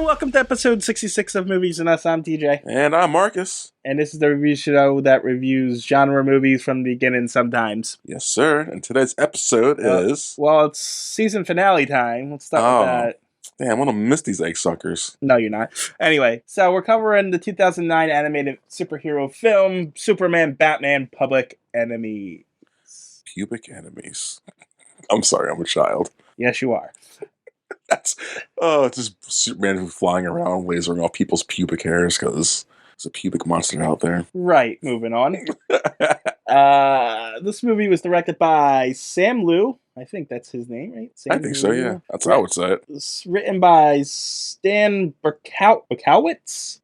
welcome to episode 66 of Movies and Us. I'm TJ. And I'm Marcus. And this is the review show that reviews genre movies from the beginning sometimes. Yes, sir. And today's episode is... Well, it's season finale time. Let's start with that. Damn, I'm gonna miss these egg suckers. No, you're not. Anyway, so we're covering the 2009 animated superhero film, Superman, Batman, Public Enemy. Pubic enemies. I'm sorry, I'm a child. Yes, you are. It's just Superman flying around, lasering off people's pubic hairs because there's a pubic monster out there. Right, moving on. This movie was directed by Sam Liu. I think that's his name, right? Sam I think so, yeah. That's how I would say it. It's written by Stan Berkowitz.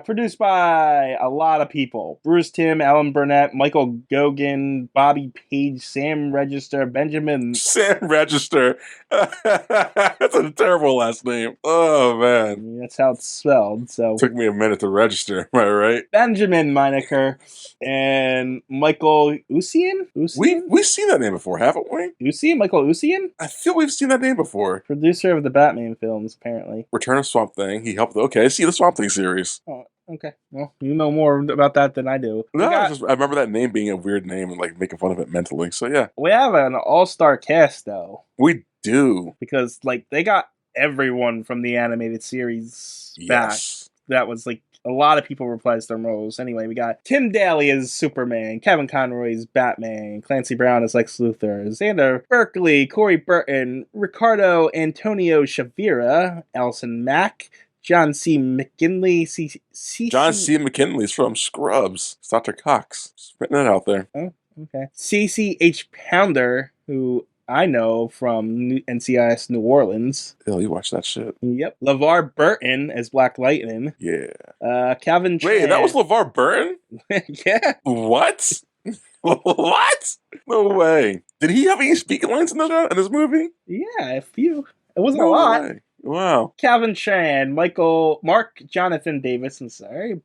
Produced by a lot of people. Bruce Timm, Alan Burnett, Michael Goguen, Bobby Page, Sam Register, Benjamin... Sam Register. That's a terrible last name. Oh, man. That's how it's spelled, so... Took me a minute to register, am I right? Benjamin Meinecker and Michael Usian? We've seen that name before, haven't we? Michael Usian? I feel we've seen that name before. Producer of the Batman films, apparently. Return of Swamp Thing. He helped. Okay, I see the Swamp Thing series. Oh, okay. Well, you know more about that than I do. I remember that name being a weird name and like making fun of it mentally. So yeah, we have an all-star cast though. We do, because like they got everyone from the animated series back. That was like a lot of people reprised their roles. Anyway, we got Tim Daly as Superman, Kevin Conroy as Batman, Clancy Brown as Lex Luthor, Xander Berkeley, Corey Burton, Ricardo Antonio Shavira, Allison Mack, John C. McKinley. John C. McKinley's from Scrubs. It's Dr. Cox. Just putting that out there. Oh, okay. CCH Pounder, who I know from NCIS New Orleans. Hell, you watch that shit. Yep. LeVar Burton as Black Lightning. Yeah. Calvin Tran. Wait, that was LeVar Burton? Yeah. What? What? No way. Did he have any speaking lines in this movie? Yeah, a few. It wasn't a lot. Way. Wow. Calvin Tran, Mark Jonathan Davis,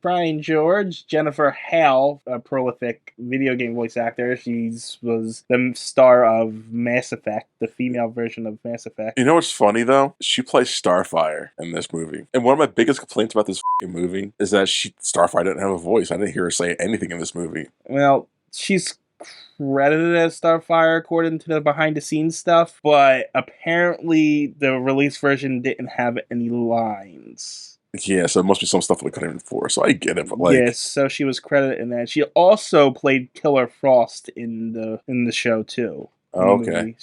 Brian George, Jennifer Hale, a prolific video game voice actor. She was the star of Mass Effect, the female version of Mass Effect. You know what's funny, though? She plays Starfire in this movie. And one of my biggest complaints about this movie is that Starfire didn't have a voice. I didn't hear her say anything in this movie. Well, she's credited as Starfire according to the behind the scenes stuff, but apparently the release version didn't have any lines. Yeah, so it must be some stuff that we couldn't even for. So I get it, but like, yes, so she was credited in that. She also played Killer Frost in the show too. Oh, okay.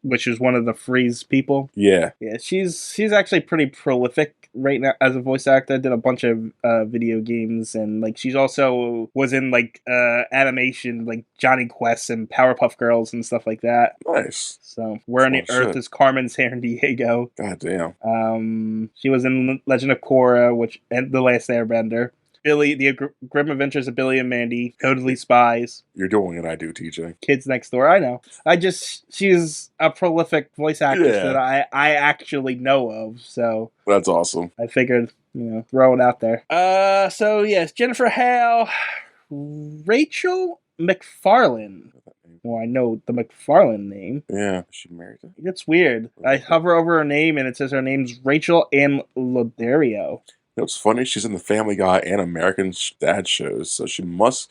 Which is one of the Freeze people. Yeah. Yeah, she's actually pretty prolific right now as a voice actor. Did a bunch of video games, and like she's also was in like animation like Johnny Quest and Powerpuff Girls and stuff like that. Nice. So Where on the Earth is Carmen Sandiego. God damn. She was in Legend of Korra, and The Last Airbender. Billy, The Grim Adventures of Billy and Mandy, Totally Spies. You're doing it, I do, TJ. Kids Next Door, I know. She's a prolific voice actress that I actually know of, so. That's awesome. I figured, throw it out there. So yes, Jennifer Hale, Rachel McFarlane. Well, I know the McFarlane name. Yeah, is she married? It's weird. I hover over her name and it says her name's Rachel Ann Loderio. You know what's funny? She's in the Family Guy and American Dad shows, so she was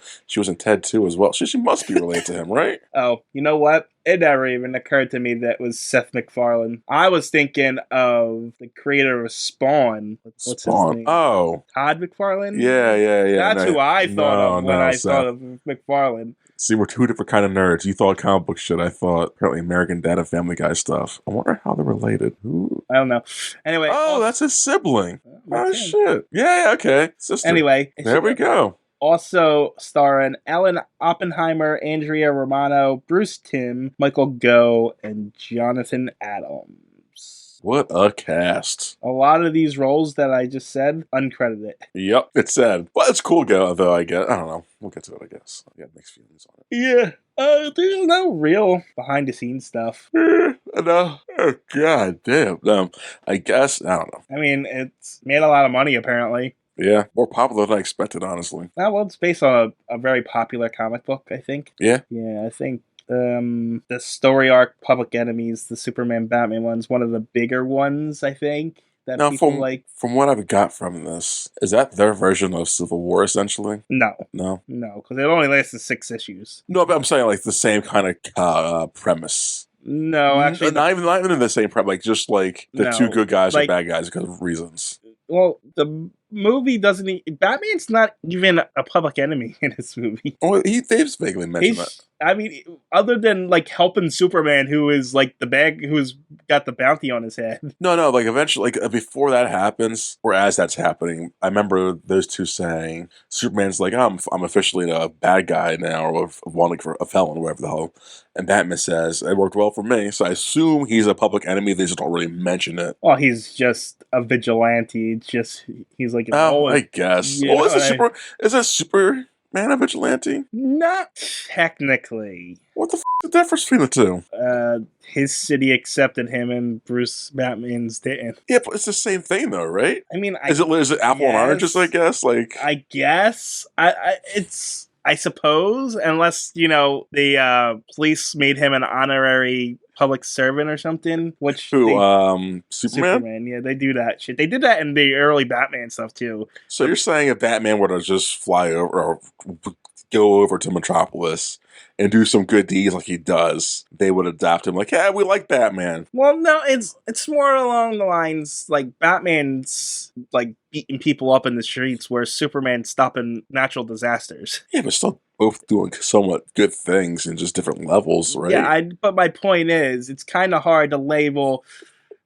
in Ted 2 as well. She must be related to him, right? Oh, you know what? It never even occurred to me that it was Seth MacFarlane. I was thinking of the creator of Spawn. What's his name? Oh. Todd McFarlane? Yeah. That's who I thought of when I thought of McFarlane. See, we're two different kind of nerds. You thought comic book shit. I thought apparently American Dad and Family Guy stuff. I wonder how they're related. Ooh. I don't know. Anyway. Oh, that's his sibling. Oh, shit. Yeah, okay. Sister. Anyway. There we go. Also starring Alan Oppenheimer, Andrea Romano, Bruce Timm, Michael Gough, and Jonathan Adams. What a cast. A lot of these roles that I just said, uncredited. Yep, it's sad. Well, it's cool, though, I guess. I don't know. We'll get to it, I guess. I got mixed feelings on it. Yeah. There's no real behind-the-scenes stuff. No. Oh, God damn. I guess, I don't know. I mean, it's made a lot of money, apparently. Yeah, more popular than I expected, honestly. Well, it's based on a very popular comic book, I think. Yeah? Yeah, I think the story arc Public Enemies, the Superman Batman one's one of the bigger ones, I think, that Now, people like. from what I've got from this, is that their version of Civil War, essentially? No, No, because it only lasted 6 issues. no, but I'm saying like the same kind of premise. No, actually, not even in the same premise. Like just like the two good guys are bad guys because of reasons. Well, the movie doesn't. Batman's not even a public enemy in this movie. Oh, they've vaguely mentioned that. I mean, other than like helping Superman, who is like who's got the bounty on his head. No, like eventually, like before that happens, or as that's happening, I remember those two saying, Superman's like, I'm officially a bad guy now, or wanting for a felon, or whatever the hell. And Batman says, it worked well for me, so I assume he's a public enemy. They just don't really mention it. Well, he's just a vigilante. He's like, I guess. Oh, is a Superman a vigilante? Not technically. What the f*** is the difference between the two? His city accepted him, and Bruce Batman's didn't. Yeah, but it's the same thing, though, right? I mean, is it apple and oranges? I guess. I guess it's. I suppose, unless the police made him an honorary public servant or something. Superman? Yeah, they do that shit. They did that in the early Batman stuff too. So you're saying if Batman were to just fly over or go over to Metropolis and do some good deeds like he does, they would adopt him like, yeah, we like Batman. Well, no, it's more along the lines like Batman's like beating people up in the streets, where Superman's stopping natural disasters. Yeah, but still both doing somewhat good things in just different levels, right? Yeah, but my point is, it's kind of hard to label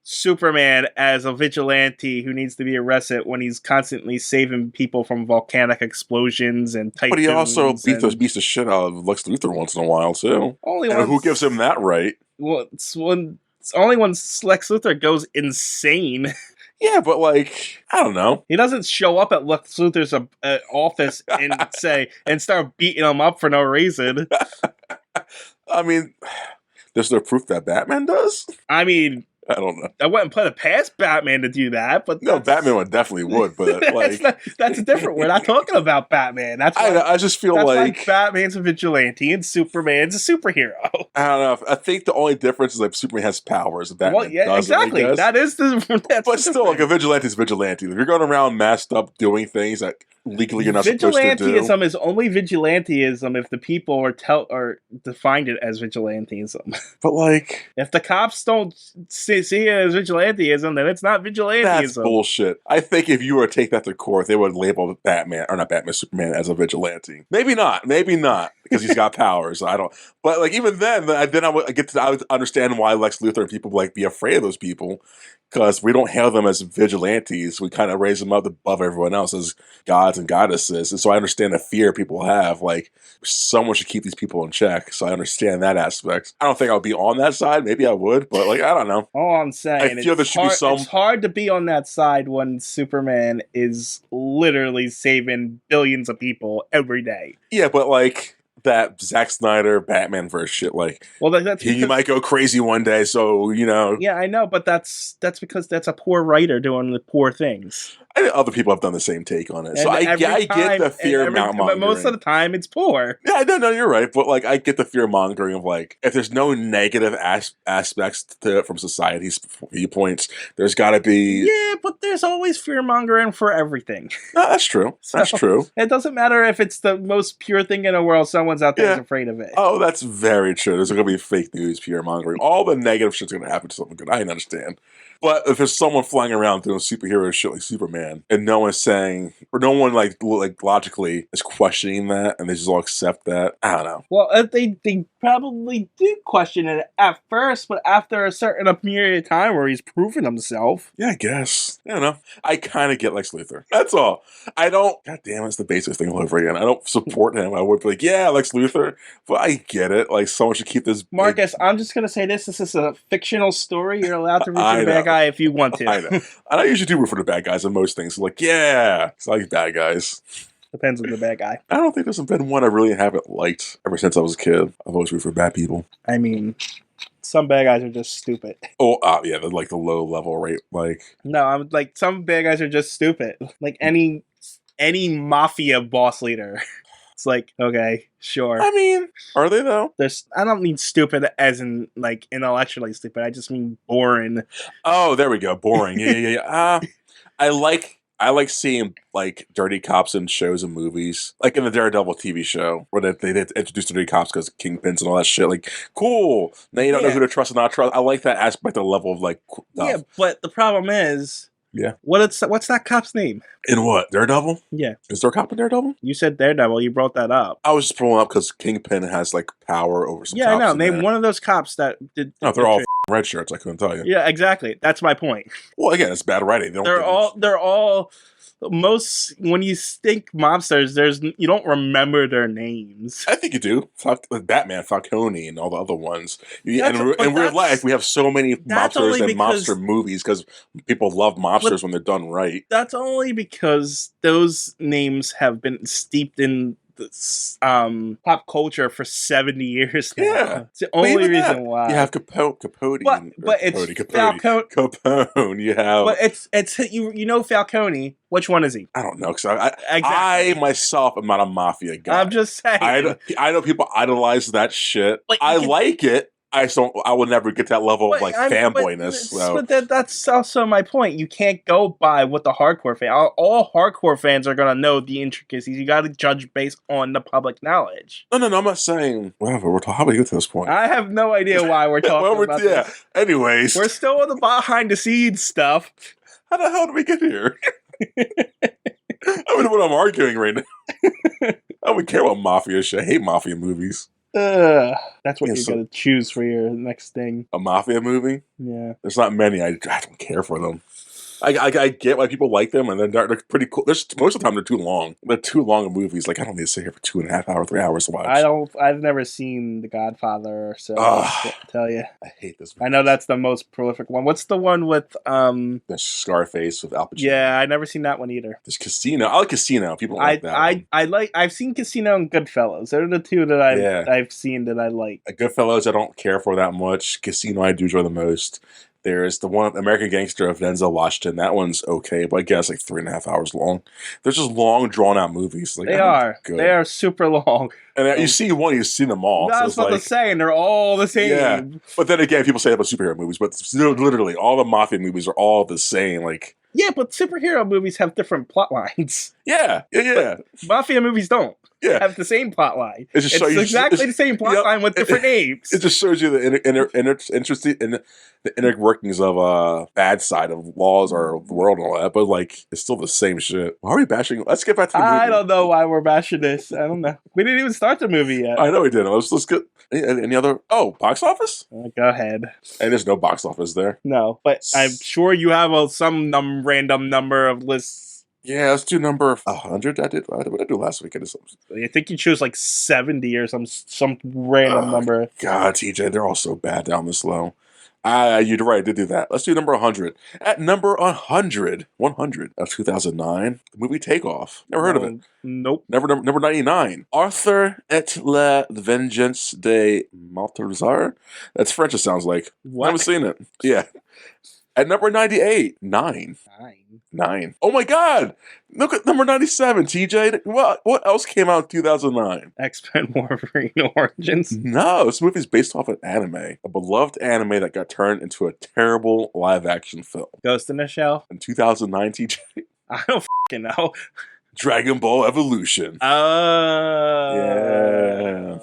Superman as a vigilante who needs to be arrested when he's constantly saving people from volcanic explosions and typhoons. But he also beats the shit out of Lex Luthor once in a while too. Who gives him that right? Well, it's only when Lex Luthor goes insane. Yeah, but I don't know. He doesn't show up at Lex Luthor's office and start beating him up for no reason. I mean, there's no proof that Batman does. I mean, I don't know. I wouldn't put it past Batman to do that, but no, Batman definitely would. But that's different. We're not talking about Batman. I just feel like Batman's a vigilante and Superman's a superhero. I don't know. I think the only difference is Superman has powers. Batman doesn't. Exactly. That is but still, like a vigilante's vigilante. If you're going around masked up doing things that legally you're not supposed to do. Vigilanteism is only vigilanteism if the people are defined it as vigilanteism. But if the cops don't see it as vigilanteism, then it's not vigilanteism. That's bullshit. I think if you were to take that to court, they would label Superman as a vigilante. Maybe not, because he's got powers. I don't. But even then I would understand why Lex Luthor and people would be afraid of those people. Because we don't hail them as vigilantes. We kind of raise them up above everyone else as gods and goddesses. And so I understand the fear people have. Someone should keep these people in check. So I understand that aspect. I don't think I would be on that side. Maybe I would. But, I don't know. All I'm saying I feel there should be some... It's hard to be on that side when Superman is literally saving billions of people every day. Yeah, but, that Zack Snyder Batman verse shit, he might go crazy one day, so Yeah, I know, but that's because that's a poor writer doing the poor things. I think other people have done the same take on it, so I get the fear mongering. But most of the time, it's poor. Yeah, no, you're right, but I get the fear mongering of if there's no negative aspects to it from society's viewpoints, there's got to be. Yeah, but there's always fear mongering for everything. No, that's true. That's true. It doesn't matter if it's the most pure thing in the world. Someone's out there is afraid of it. Oh, that's very true. There's going to be fake news, fear mongering. All the negative shit's going to happen to something good. I understand. But if there's someone flying around doing superhero shit like Superman, and no one's saying, or no one logically is questioning that, and they just all accept that, I don't know. Well, they probably do question it at first, but after a certain period of time where he's proven himself. Yeah, I guess. I don't know. I kind of get Lex Luthor. That's all. I don't. God damn, it's the basic thing all over again. I don't support him. I would be yeah, Lex Luthor, but I get it. Someone should keep this. Marcus, I'm just gonna say this. This is a fictional story. You're allowed to root for the bad guy if you want to. I know. And I usually do root for the bad guys in most things. Yeah, it's bad guys. Depends on the bad guy. I don't think there's been one I really haven't liked ever since I was a kid. I've always rooted for bad people. I mean, some bad guys are just stupid. Oh, yeah, they're the low level, right? No, I'm some bad guys are just stupid. Any mafia boss leader. It's like, okay, sure. I mean, are they though? I don't mean stupid as in like intellectually stupid. I just mean boring. Oh, there we go. Boring. Yeah. I like seeing like dirty cops in shows and movies, like in the Daredevil TV show, where they introduce dirty cops because kingpins and all that shit. Like, cool. Now you don't know who to trust and not trust. I like that aspect, the level of like. Yeah, but the problem is, what's that cop's name? In what, Daredevil? Yeah, is there a cop in Daredevil? You said Daredevil. You brought that up. I was just pulling up because Kingpin has like power over some. Yeah, cops I know. Name one of those cops that did. No, they're all red shirts. I couldn't tell you. Yeah, exactly. That's my point. Well, again, it's bad writing. They're all. Most when you think mobsters, you don't remember their names. I think you do. Batman, Falcone, and all the other ones. In real life, we have so many mobsters and mobster movies because people love mobsters when they're done right. That's only because those names have been steeped in pop culture for 70 years now. Yeah, it's the only reason why. You have Capote, but it's Falcone. Capone. You have, but it's you know Falcone. Which one is he? I don't know because I myself am not a mafia guy. I'm just saying. I know people idolize that shit. I like it. I will never get that level of like fanboyness. But that's also my point. You can't go by what the hardcore fan. All hardcore fans are gonna know the intricacies. You got to judge based on the public knowledge. No. I'm not saying whatever. How do we get to this point? I have no idea why we're talking about this. Anyways, we're still on the behind the scenes stuff. How the hell did we get here? I don't know what I'm arguing right now. I don't care about mafia shit. I hate mafia movies. That's what you're going to choose for your next thing. A mafia movie? Yeah. There's not many. I don't care for them. I get why people like them, and they're pretty cool. Most of the time, they're too long. They're too long in movies. Like, I don't need to sit here for 2.5 hours, 3 hours to watch. I've never seen The Godfather, so I can't tell you. I hate this movie. I know that's the most prolific one. What's the one with the Scarface with Al Pacino? Yeah, I've never seen that one either. There's Casino. I like Casino. People don't like that. I've seen Casino and Goodfellas. They're the two that I've seen that I like. Goodfellas, I don't care for that much. Casino, I do enjoy the most. There's the one American Gangster of Denzel Washington. That one's okay, but I guess like 3.5 hours long. They're just long, drawn out movies. Like, they are. Good. They are super long. And you see one, you've seen them all. That's what I'm saying. They're all the same. Yeah, but then again, people say that about superhero movies, but literally all the mafia movies are all the same. Like, yeah, but superhero movies have different plot lines. Yeah. But mafia movies don't. Yeah, have the same plot line. It's exactly the same plot line with different names. It just shows you the inner workings of bad side of laws or the world and all that. But like, it's still the same shit. Why are we bashing? Let's get back to the movie. I don't know why we're bashing this. I don't know. We didn't even start the movie yet. I know we didn't. Let's get any other. Oh, box office? Go ahead. And there's no box office there. No, but I'm sure you have some random number of lists. Yeah, let's do number 100. What did I do last week? I think you chose like 70 or some random number. God, TJ, they're all so bad down this low. You're right, I did do that. Let's do number 100. At number 100 of 2009, the movie Takeoff. Never heard of it. Nope. Number 99. Arthur et la Vengeance de Maltazar. That's French, it sounds like. What? I haven't seen it. Yeah. At number 98, 9. Oh my God! Look at number 97, TJ. What else came out in 2009? X-Men Wolverine Origins. No, this movie is based off an anime, a beloved anime that got turned into a terrible live-action film. Ghost in the Shell. In 2009, TJ. I don't fucking know. Dragon Ball Evolution. Yeah.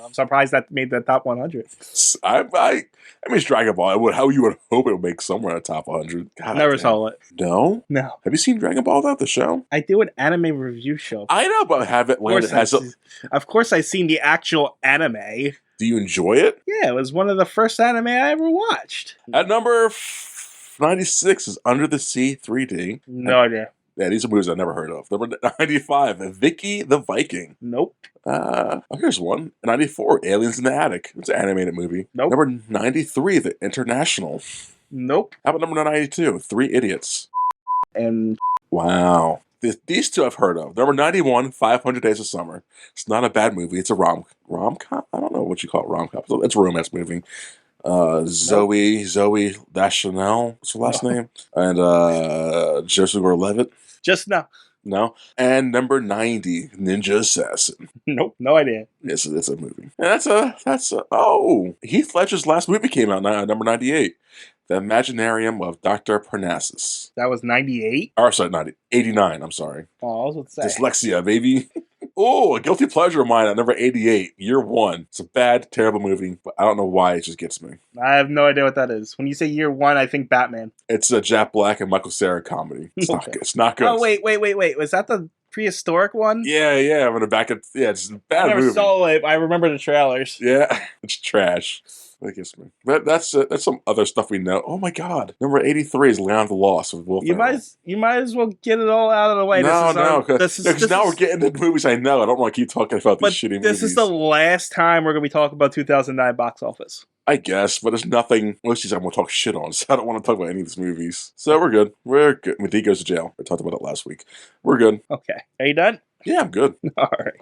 I'm surprised that made the top 100. I mean, it's Dragon Ball. How you would hope it would make somewhere in the top 100. Never saw it. No? No. Have you seen Dragon Ball, though, the show? I do an anime review show. I know, but have it when it has Of course, I've seen the actual anime. Do you enjoy it? Yeah, it was one of the first anime I ever watched. At number 96 is Under the Sea 3D. No idea. Yeah, these are movies I've never heard of. Number 95, Vicky the Viking. Nope. Here's one. 94, Aliens in the Attic. It's an animated movie. Nope. Number 93, The International. Nope. How about number 92, Three Idiots? And wow. These two I've heard of. Number 91, 500 Days of Summer. It's not a bad movie. It's a rom-com? I don't know what you call it, rom-com. It's a romance movie. Zoe Deschanel. What's her last name? And Joseph Gordon-Levitt. Just now. No. And number 90, Ninja Assassin. Nope, no idea. It's a movie. And oh, Heath Ledger's last movie came out, number 98. The Imaginarium of Dr. Parnassus. That was 98? Or, sorry, 89, I'm sorry. Oh, I was about to say. Dyslexia, baby. Oh, a guilty pleasure of mine at number 88, Year One. It's a bad, terrible movie, but I don't know why it just gets me. I have no idea what that is. When you say Year One, I think Batman. It's a Jack Black and Michael Cera comedy. It's not good. It's not good. Oh, wait. Was that the prehistoric one? Yeah. I'm gonna back it. Yeah, it's a bad movie. I never saw it. I remember the trailers. Yeah, it's trash. That gets me. But that's some other stuff we know. Oh my God, number 83 is Land of the Lost with Will Ferrell. You might as well get it all out of the way. No, because now we're getting into movies I know. I don't want to keep talking about these shitty movies. This is the last time we're gonna be talking about 2009 box office. I guess, but there's nothing. Most of these I'm going to talk shit on, so I don't want to talk about any of these movies. So we're good. Medea goes to jail. I talked about it last week. We're good. Okay. Are you done? Yeah, I'm good. All right.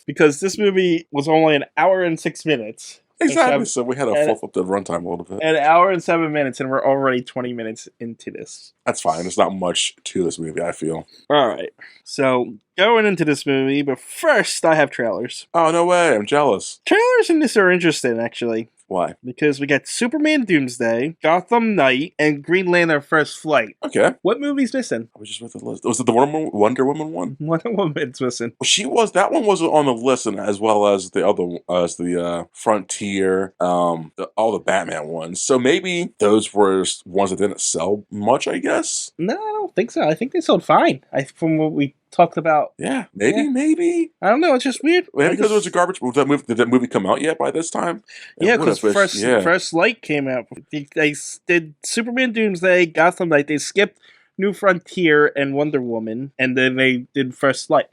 Because this movie was only an hour and 6 minutes. Exactly. So we had to fluff up the runtime a little bit. An hour and 7 minutes, and we're already 20 minutes into this. That's fine. There's not much to this movie, I feel. All right. So going into this movie, but first I have trailers. Oh, no way. I'm jealous. Trailers in this are interesting, actually. Why? Because we got Superman Doomsday, Gotham Knight, and Green Lantern First Flight. Okay. What movie's missing? I was just with the list. Was it the Wonder Woman one? Wonder Woman's missing. That one wasn't on the list, and as well as the other, the Frontier, all the Batman ones. So maybe those were ones that didn't sell much, I guess? No, I don't think so. I think they sold fine. From what we talked about. Yeah, maybe. I don't know. It's just weird. Maybe because it was a garbage. Did that movie come out yet by this time? Yeah, because First Light came out. They did Superman Doomsday, Gotham Knight. They skipped New Frontier and Wonder Woman, and then they did First Flight.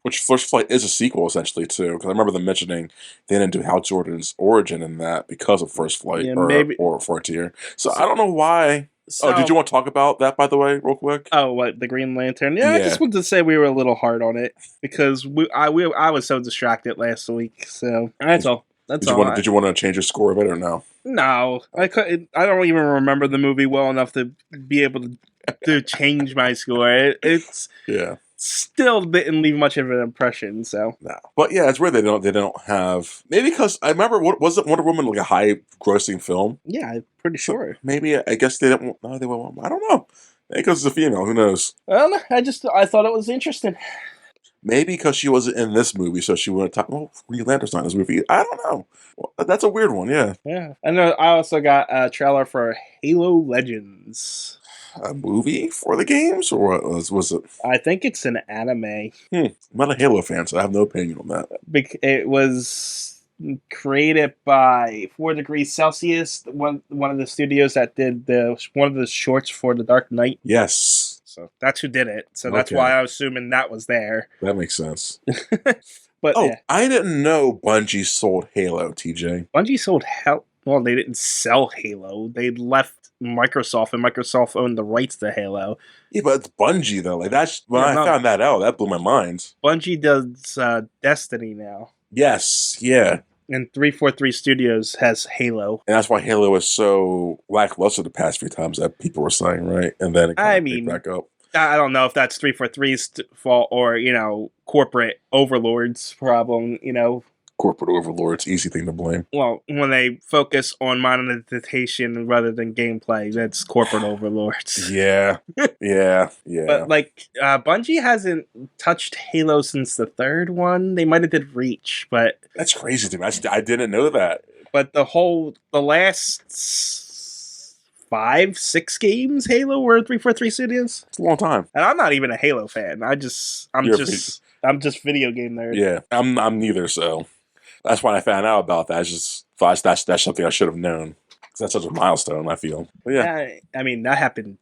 Which First Flight is a sequel, essentially, too. Because I remember them mentioning they didn't do Hal Jordan's origin in that because of First Flight or Frontier. So I don't know why. So, did you want to talk about that, by the way, real quick? Oh, what, the Green Lantern? Yeah, I just wanted to say we were a little hard on it because I was so distracted last week. So that's all. Did you want to change your score of it or no? No, I couldn't. I don't even remember the movie well enough to be able to change my score. It's still didn't leave much of an impression. So no, but yeah, it's weird they don't have, maybe because I remember wasn't Wonder Woman like a high grossing film? Yeah, I'm pretty sure. So maybe I guess they didn't. No, they won't. I don't know. Maybe because it's a female. Who knows? I don't know. I thought it was interesting. Maybe because she wasn't in this movie, so she wouldn't talk. Well, Green Lantern's not in this movie. I don't know. Well, that's a weird one. Yeah. Yeah. I know. I also got a trailer for Halo Legends. A movie for the games, or what was it? I think it's an anime. I'm not a Halo fan, so I have no opinion on that. It was created by 4 Degrees Celsius, one of the studios that did one of the shorts for The Dark Knight. Yes. So that's who did it. So that's why I was assuming that was there. That makes sense. But I didn't know Bungie sold Halo, TJ. Bungie sold Well, they didn't sell Halo. They left Microsoft, and Microsoft owned the rights to Halo. Yeah, but it's Bungie, though. Like that's when I found that out, that blew my mind. Bungie does Destiny now. Yes, yeah. And 343 Studios has Halo. And that's why Halo was so lackluster the past few times that people were saying, right? And then it picked back up. I don't know if that's 343's fault or, corporate overlords' problem, Corporate overlords, easy thing to blame. Well, when they focus on monetization rather than gameplay, that's corporate overlords. Yeah. But Bungie hasn't touched Halo since the third one. They might have did Reach, but that's crazy to me. I didn't know that. But the last 5-6 games Halo were 343 Studios. It's a long time. And I'm not even a Halo fan. I'm just video game nerd. Yeah, I'm neither. So that's why I found out about that. I just thought that's something I should have known. That's such a milestone, I feel. But yeah. I mean, that happened,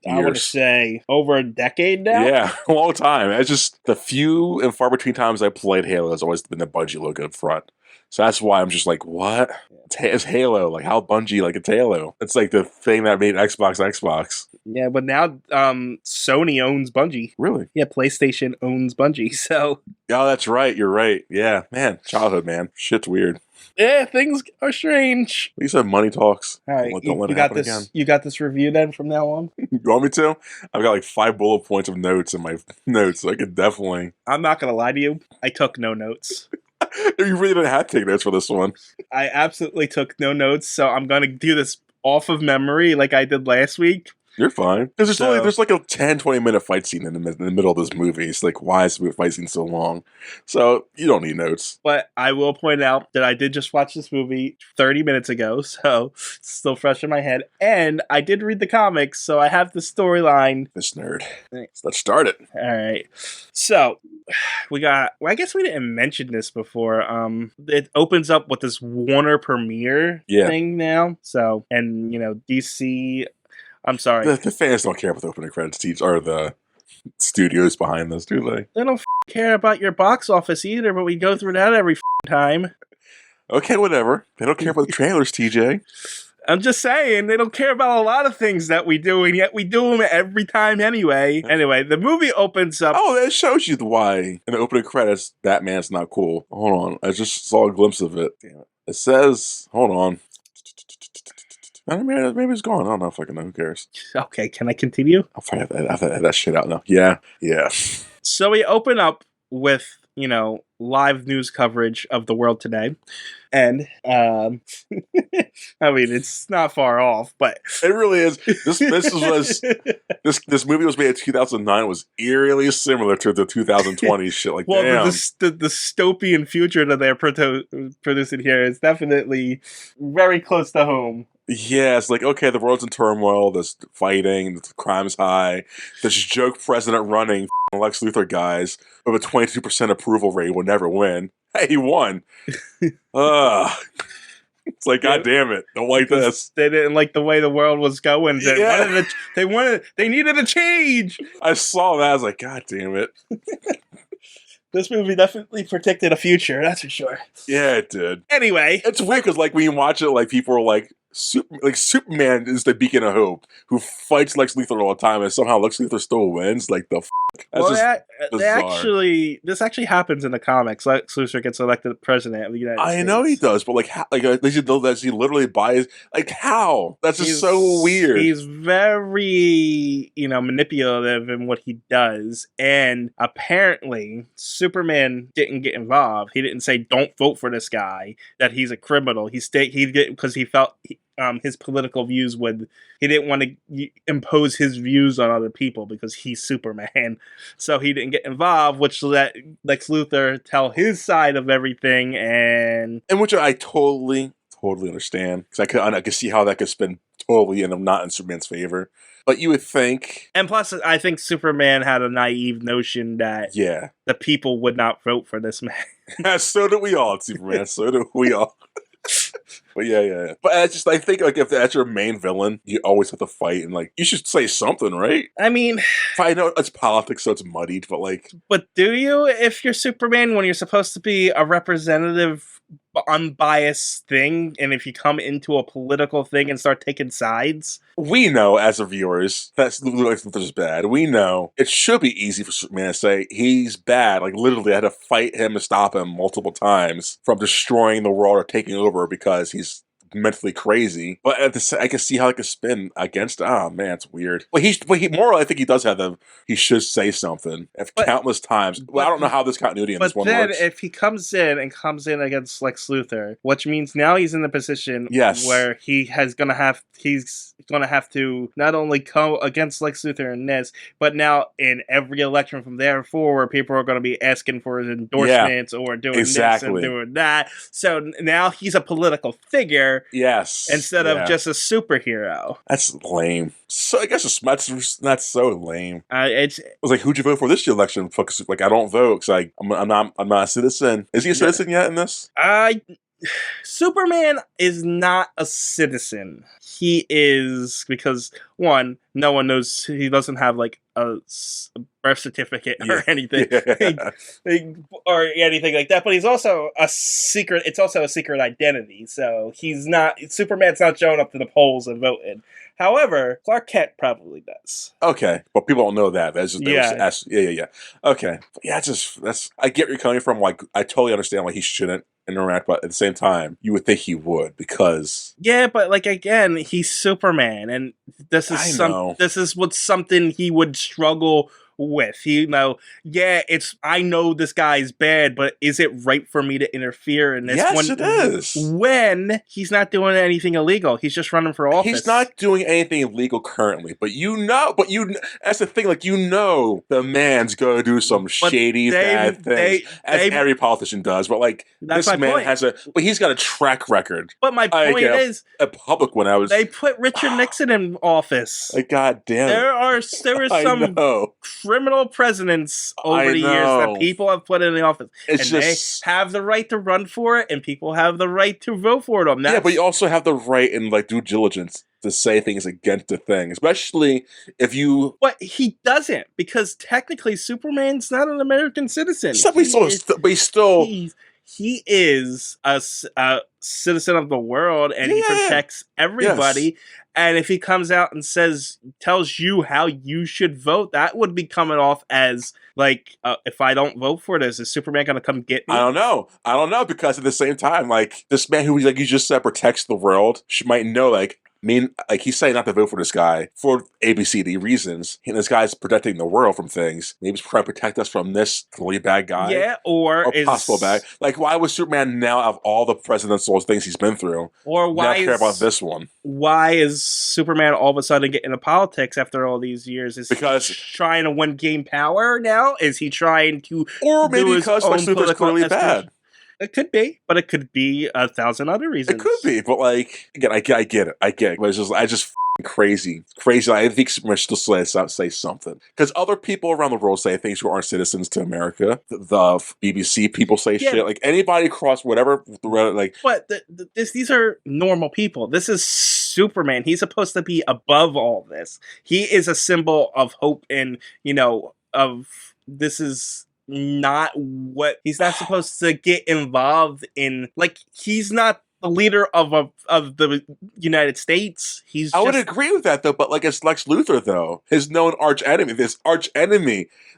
I would say, over a decade now. Yeah, a long time. It's just the few and far between times I played Halo has always been the Bungie logo up front. So that's why I'm just like, what? It's Halo. Like, how Bungie, like, it's Halo. It's like the thing that made Xbox. Yeah, but now Sony owns Bungie. Really? Yeah, PlayStation owns Bungie, so... Oh, that's right. You're right. Yeah, man. Childhood, man. Shit's weird. Yeah, things are strange. At least have money talks. All right, Don't let you it got happen this. again. You got this review then from now on. You want me to? I've got like 5 bullet points of notes in my notes, so I could definitely. I'm not gonna lie to you. I took no notes. You really didn't have to take notes for this one. I absolutely took no notes, so I'm gonna do this off of memory like I did last week. You're fine. Because there's like a 10-20 minute fight scene in the middle of this movie. It's like, why is the fight scene so long? So you don't need notes. But I will point out that I did just watch this movie 30 minutes ago, so it's still fresh in my head. And I did read the comics, so I have the storyline. This nerd. Let's start it. All right. So we got, well, I guess we didn't mention this before. It opens up with this Warner premiere thing now. So, and, you know, DC... I'm sorry. The fans don't care about the opening credits or the studios behind this, do they? They don't care about your box office either, but we go through that every time. Okay, whatever. They don't care about the trailers, TJ. I'm just saying, they don't care about a lot of things that we do, and yet we do them every time anyway. Anyway, the movie opens up... Oh, it shows you why. In the opening credits, Batman's not cool. Hold on. I just saw a glimpse of it. Damn it. It says... Hold on. Maybe it's gone. I don't know if I can know. Who cares? Okay, can I continue? I'll find that shit out now. Yeah. So we open up with, you know, live news coverage of the world today. And, I mean, it's not far off, but... It really is. This movie was made in 2009. It was eerily similar to the 2020 shit. Like, well, damn. the dystopian future that they're producing here is definitely very close to home. Yeah, it's like, okay, the world's in turmoil, there's fighting, the crime's high, there's joke president running, Lex Luthor guys, with a 22% approval rate will never win. Hey, he won. It's like, God damn it, don't like this. They didn't like the way the world was going. They needed a change. I saw that, I was like, God damn it. This movie definitely predicted a future, that's for sure. Yeah, it did. Anyway. It's weird, because like, when you watch it, like, people are like, Superman is the beacon of hope who fights Lex Luthor all the time, and somehow Lex Luthor still wins. Like the this actually happens in the comics. Lex Luthor gets elected president of the United States. I know he does, but does he literally buys how? That's just so weird. He's very, you know, manipulative in what he does, and apparently Superman didn't get involved. He didn't say don't vote for this guy, that he's a criminal. He did because he felt. His political views he didn't want to impose his views on other people because he's Superman. So he didn't get involved, which let Lex Luthor tell his side of everything, and which I totally understand, because I could see how that could spin totally and not in Superman's favor. But you would think, and plus, I think Superman had a naive notion that the people would not vote for this man. So do we all, Superman. So do we all. But yeah. But I think like if that's your main villain, you always have to fight, and like you should say something, right? I mean, I know it's politics, so it's muddied, but like, but do you? If you're Superman, when you're supposed to be a representative, unbiased thing, and if you come into a political thing and start taking sides, we know as the viewers that Lex Luthor's bad. We know it should be easy for Superman to say he's bad. Like literally, I had to fight him and stop him multiple times from destroying the world or taking over because he's mentally crazy. But I can see how it could spin against. Oh man, it's weird. Well, moral, I think he does have he should say something countless times. Well, I don't know how this continuity in this one works. But then if he comes in against Lex Luthor, which means now he's in the position where he's gonna have to not only go against Lex Luthor in this, but now in every election from there forward, people are going to be asking for his endorsements or doing this and doing that. So now he's a political figure. Yes. Instead of just a superhero. That's lame. So I guess that's so lame. It was like, who'd you vote for this election? Like, I don't vote because I'm not a citizen. Is he a citizen yet in this? Superman is not a citizen. He is, because one, no one knows, he doesn't have like birth certificate or anything, Yeah. or anything like that. But he's also a secret. It's also a secret identity. So he's not Superman's not showing up to the polls and voting. However, Clark Kent probably does. Okay, but people don't know that. That's just Yeah. Okay, yeah, that's. I get where you're coming from. Like, I totally understand why he shouldn't interact, but at the same time, you would think he would because Yeah, but like again, he's Superman, and this is what's something he would struggle with. I know this guy's bad, but is it right for me to interfere in this? Yes, it is. When he's not doing anything illegal, he's just running for office. He's not doing anything illegal currently, but that's the thing. Like, the man's going to do some shady bad things, as every politician does. But like, this man but he's got a track record. But my point is, a public one. They put Richard Nixon in office. Like, God damn it. There were some criminal presidents over the years that people have put in the office. They have the right to run for it, and people have the right to vote for them. Yeah, but you also have the right in like due diligence to say things against the thing, especially if you. But he doesn't, because technically Superman's not an American citizen. He is a citizen of the world, and he protects everybody. Yes. And if he comes out and tells you how you should vote, that would be coming off as like, if I don't vote for this, is Superman going to come get me? I don't know, because at the same time, like, this man who, like you just said, protects the world, she might know, like, he's saying not to vote for this guy for ABCD reasons. And this guy's protecting the world from things. Maybe he's trying to protect us from this really bad guy. Yeah, or possible bad. Like, why was Superman now, of all the presidential things he's been through, or why care about this one? Why is Superman all of a sudden getting into politics after all these years? Is he trying to win game power now? Is he trying to, or maybe because Lex Luthor's clearly bad? It could be, but it could be 1,000 other reasons. It could be, but like, again, I get it. But it's just crazy. I think Superman should still say something, because other people around the world say things who aren't citizens to America. The BBC people say shit. Like, anybody across whatever, like. But these are normal people. This is Superman. He's supposed to be above all this. He is a symbol of hope, and this is not what he's not supposed to get involved in. Like, he's not the leader of the United States. I would agree with that, though, but like, it's Lex Luthor, though, his known arch enemy.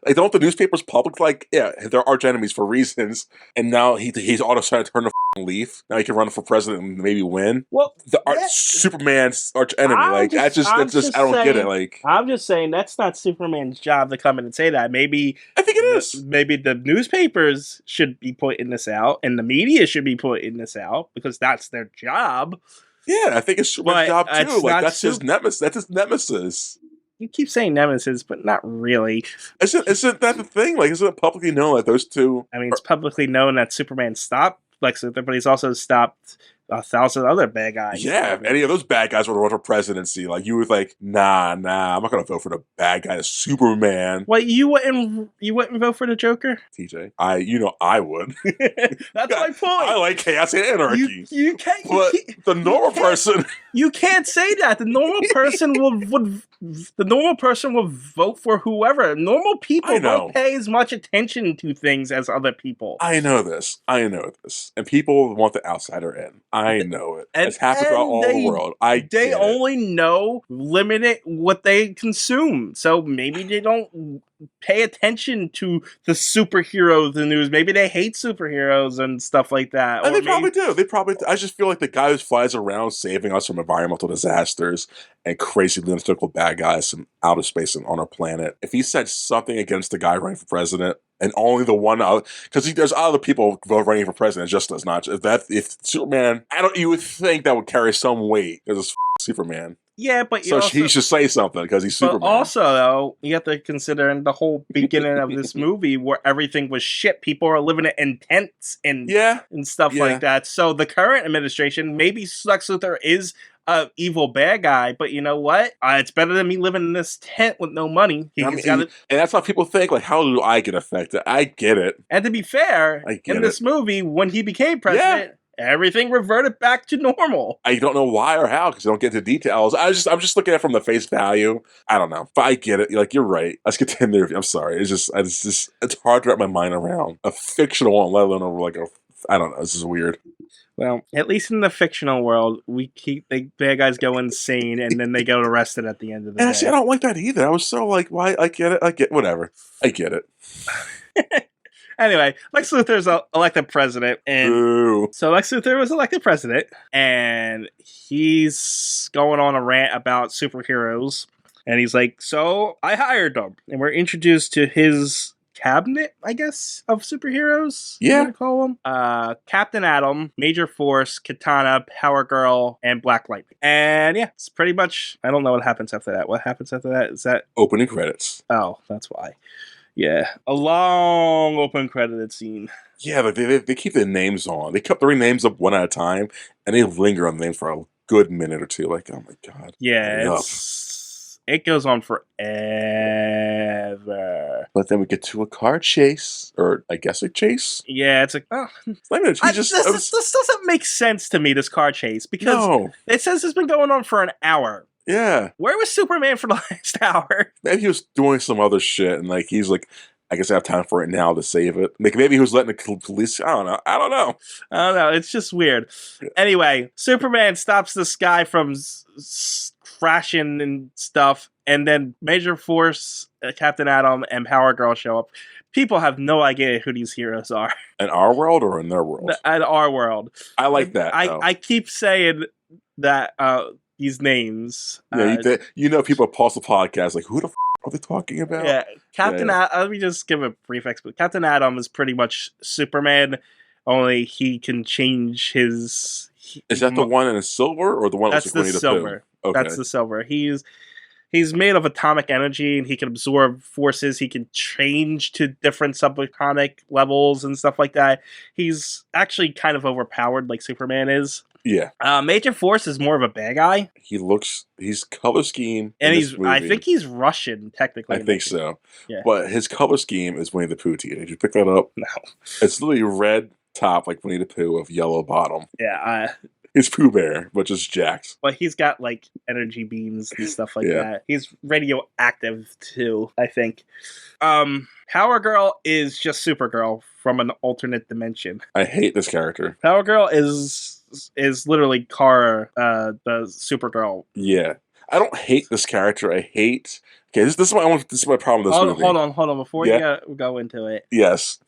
Like, don't the newspapers public, like, yeah, they're arch enemies for reasons, and now he's all decided to turn the leaf. Now he can run for president and maybe win. Well, Superman's arch enemy. I don't get it. Like, I'm just saying that's not Superman's job to come in and say that. Maybe I think it is. Maybe the newspapers should be putting this out, and the media should be putting this out, because that's their job. Yeah, I think it's Superman's job too. Like, that's his nemesis. That's his nemesis. You keep saying nemesis, but not really. Isn't that the thing? Like, isn't it publicly known that those two? I mean, it's publicly known that Superman stopped Lex Luthor, but he's also stopped 1,000 other bad guys. Yeah, if any of those bad guys were to run for presidency, like, you would like, nah, I'm not gonna vote for the bad guy, Superman. What, you wouldn't vote for the Joker? TJ, I would. That's my point. I like chaos and anarchy. You can't. The normal person. You can't say that. The normal person will vote for whoever. Normal people don't pay as much attention to things as other people. I know this. And people want the outsider in. I know it. It's happened throughout all the world. They only know limited what they consume. So maybe they don't pay attention to the superheroes in the news. Maybe they hate superheroes and stuff like that. And they probably do. I just feel like the guy who flies around saving us from environmental disasters and crazy lunatic bad guys from outer space and on our planet, if he said something against the guy running for president, and only the one, because there's other people running for president, just does not. If Superman, you would think that would carry some weight, because it's Superman. Yeah, but he should say something because he's Superman. But also, though, you have to consider in the whole beginning of this movie where everything was shit. People are living in tents and stuff like that. So the current administration, maybe Lex Luthor is a evil bad guy, but you know what? It's better than me living in this tent with no money. And that's how people think. Like, how do I get affected? I get it. And to be fair, in this movie, when he became president, everything reverted back to normal. I don't know why or how because I don't get into details. I'm just looking at it from the face value. I don't know, but I get it. Like, you're right. Let's get to the interview. I'm sorry. It's hard to wrap my mind around a fictional one, let alone over like I don't know. This is weird. Well, at least in the fictional world, we keep the bad guys go insane and then they get arrested at the end of the day. And I don't like that either. I was so like, why? I get it. Whatever. I get it. Anyway, Lex Luthor's elected president, and so Lex Luthor was elected president, and he's going on a rant about superheroes, and he's like, "So I hired them," and we're introduced to his cabinet, I guess, of superheroes. Yeah, call them Captain Atom, Major Force, Katana, Power Girl, and Black Lightning. And yeah, it's pretty much. I don't know what happens after that. What happens after that? Is that opening credits? Oh, that's why. Yeah, a long open credited scene. Yeah, but they keep their names on. They kept their names up one at a time, and they linger on the names for a good minute or two. Like, oh my god. Yeah, it goes on forever. But then we get to a car chase, or I guess a chase. Yeah, it's like, oh, this doesn't make sense to me. This car chase because it says it's been going on for an hour. Yeah. Where was Superman for the last hour? Maybe he was doing some other shit, and like he's like, I guess I have time for it now to save it. Like maybe he was letting the police. I don't know. It's just weird. Yeah. Anyway, Superman stops this guy from crashing and stuff, and then Major Force, Captain Atom, and Power Girl show up. People have no idea who these heroes are. In our world or in their world? In our world. I like that. I keep saying that. These names. Yeah, people pause the podcast like, who the are they talking about? Yeah, Captain Atom, let me just give a brief explanation. Captain Atom is pretty much Superman, only he can change his... Is that the one in a silver or the one that's the silver? Okay. That's the silver. He's made of atomic energy and he can absorb forces. He can change to different subatomic levels and stuff like that. He's actually kind of overpowered like Superman is. Yeah. Major Force is more of a bad guy. He's color scheme. And I think he's Russian, technically. I think so. Yeah. But his color scheme is Winnie the Pooh. Did you pick that up? No. It's literally red top like Winnie the Pooh with yellow bottom. Yeah. It's Pooh Bear, but just jacked. But he's got like energy beams and stuff like that. He's radioactive too, I think. Power Girl is just Supergirl from an alternate dimension. I hate this character. Power Girl is literally Kara, the Supergirl. Yeah, I don't hate this character. I hate. Okay, this is my problem with this movie. Hold on. Before you go into it. Yes.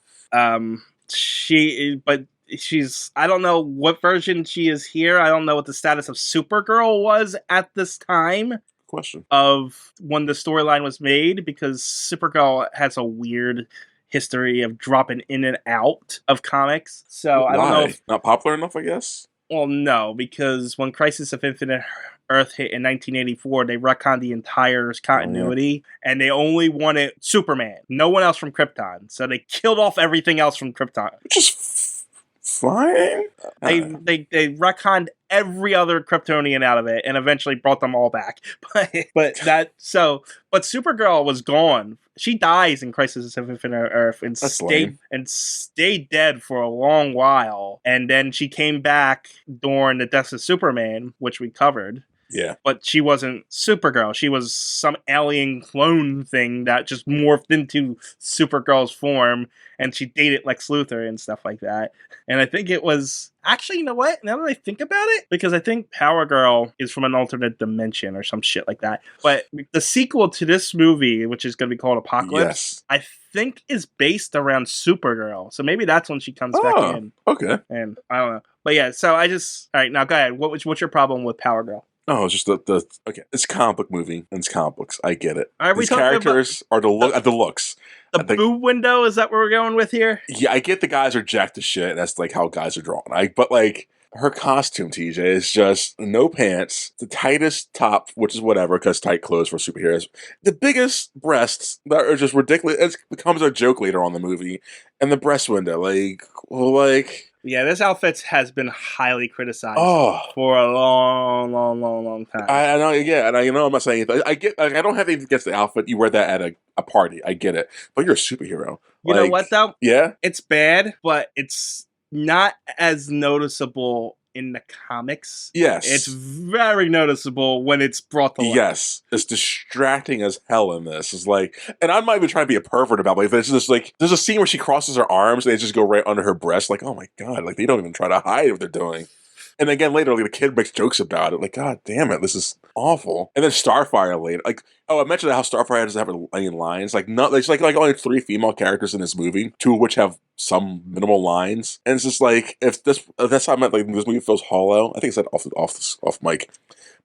She's. I don't know what version she is here. I don't know what the status of Supergirl was at this time. Question of when the storyline was made, because Supergirl has a weird history of dropping in and out of comics. So I don't know if not popular enough, I guess. Well, no, because when Crisis of Infinite Earth hit in 1984, they retconned the entire continuity, and they only wanted Superman, no one else from Krypton. So they killed off everything else from Krypton. Which is fine. They retconned every other Kryptonian out of it, and eventually brought them all back. But Supergirl was gone. She dies in Crisis of Infinite Earth and stayed dead for a long while. And then she came back during the Death of Superman, which we covered. Yeah. But she wasn't Supergirl. She was some alien clone thing that just morphed into Supergirl's form, and she dated Lex Luthor and stuff like that. And I think it was... Actually, you know what? Now that I think about it, because I think Power Girl is from an alternate dimension or some shit like that. But the sequel to this movie, which is going to be called Apocalypse, I think is based around Supergirl. So maybe that's when she comes back in. Okay. And I don't know. But yeah, so I just... All right, now go ahead. What's your problem with Power Girl? Oh, it's just okay. It's a comic book movie, and it's comic books. I get it. These characters are the looks. The boob window, is that what we're going with here? Yeah, I get the guys are jacked to shit. That's like how guys are drawn. But like her costume, TJ, is just no pants, the tightest top, which is whatever, because tight clothes for superheroes. The biggest breasts that are just ridiculous. It becomes a joke later on in the movie, and the breast window, like. Yeah, this outfit has been highly criticized for a long time. I know, yeah, and I'm not saying anything. I don't have anything against the outfit. You wear that at a party. I get it, but you're a superhero. You know what though? Yeah, it's bad, but it's not as noticeable in the comics. Yes. It's very noticeable when it's brought to life. Yes. It's distracting as hell in this. It's like, and I'm not even trying to be a pervert about it, but it's just like, there's a scene where she crosses her arms and they just go right under her breast. Like, oh my God, like they don't even try to hide what they're doing. And again, later, like, the kid makes jokes about it. Like, God damn it, this is awful. And then Starfire later. Like, oh, I mentioned how Starfire doesn't have any lines. Like, there's like only 3 female characters in this movie, 2 of which have some minimal lines. And it's just like, if that's how I meant, like, this movie feels hollow. I think it's said off mic.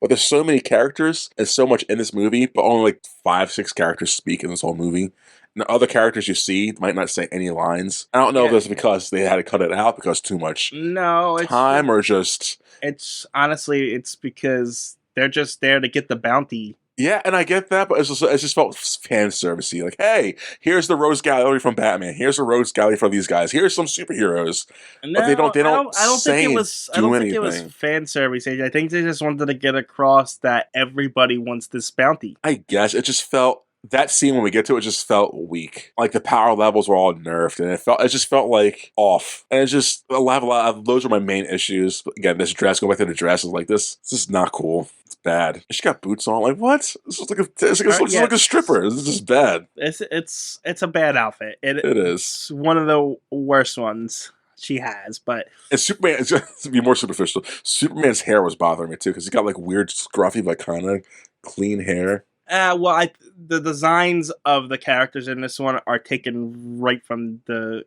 But there's so many characters and so much in this movie, but only like 5-6 characters speak in this whole movie. And the other characters you see might not say any lines. I don't know if that's because they had to cut it out because too much time or just... It's honestly, it's because they're just there to get the bounty. Yeah, and I get that, but it just felt fan servicey. Like, hey, here's the Rose Gallery from Batman. Here's the Rose Gallery for these guys. Here's some superheroes. No, but they don't I don't say think it was. I don't think it was fan servicey. I think they just wanted to get across that everybody wants this bounty. I guess it just felt. That scene when we get to it just felt weak. Like the power levels were all nerfed, and it just felt like off. And it's just a lot of those are my main issues. But again, this dress, go back to the dress, is like this is not cool. It's bad. And she got boots on. Like what? This looks like a stripper. This is just bad. It's a bad outfit. It is. It's one of the worst ones she has, but and Superman, to be more superficial, Superman's hair was bothering me too because he got like weird, scruffy, but kind of clean hair. The designs of the characters in this one are taken right from the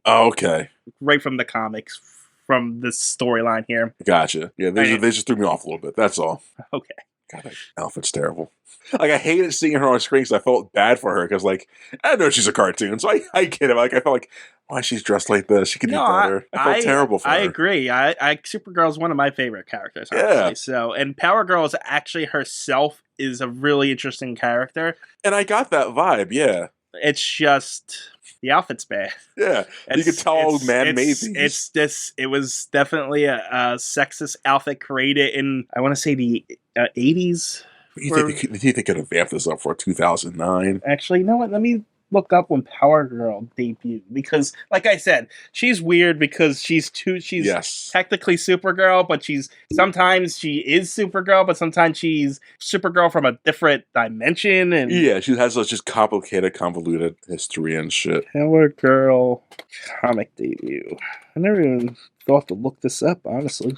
right from the comics, from this storyline here. Gotcha. Yeah, they just threw me off a little bit. That's all. Okay. God, that outfit's terrible. Like I hated seeing her on screen because I felt bad for her because like I know she's a cartoon, so I get it. Like I felt like why she's dressed like this. She could do better. I felt terrible for her. I agree. Supergirl is one of my favorite characters. Honestly. Yeah. So, and Power Girl is actually herself is a really interesting character. And I got that vibe. Yeah. It's just the outfit's bad. Yeah, you could tell man made these. It was definitely a sexist outfit created in I want to say the 80s. Do you think they could have vamped this up for 2009? Actually, you know what? Let me look up when Power Girl debuted because, like I said, she's weird because she's technically Supergirl, but sometimes she is Supergirl, but sometimes she's Supergirl from a different dimension. And yeah, she has such just complicated, convoluted history and shit. Power Girl comic debut. I never even thought to look this up, honestly.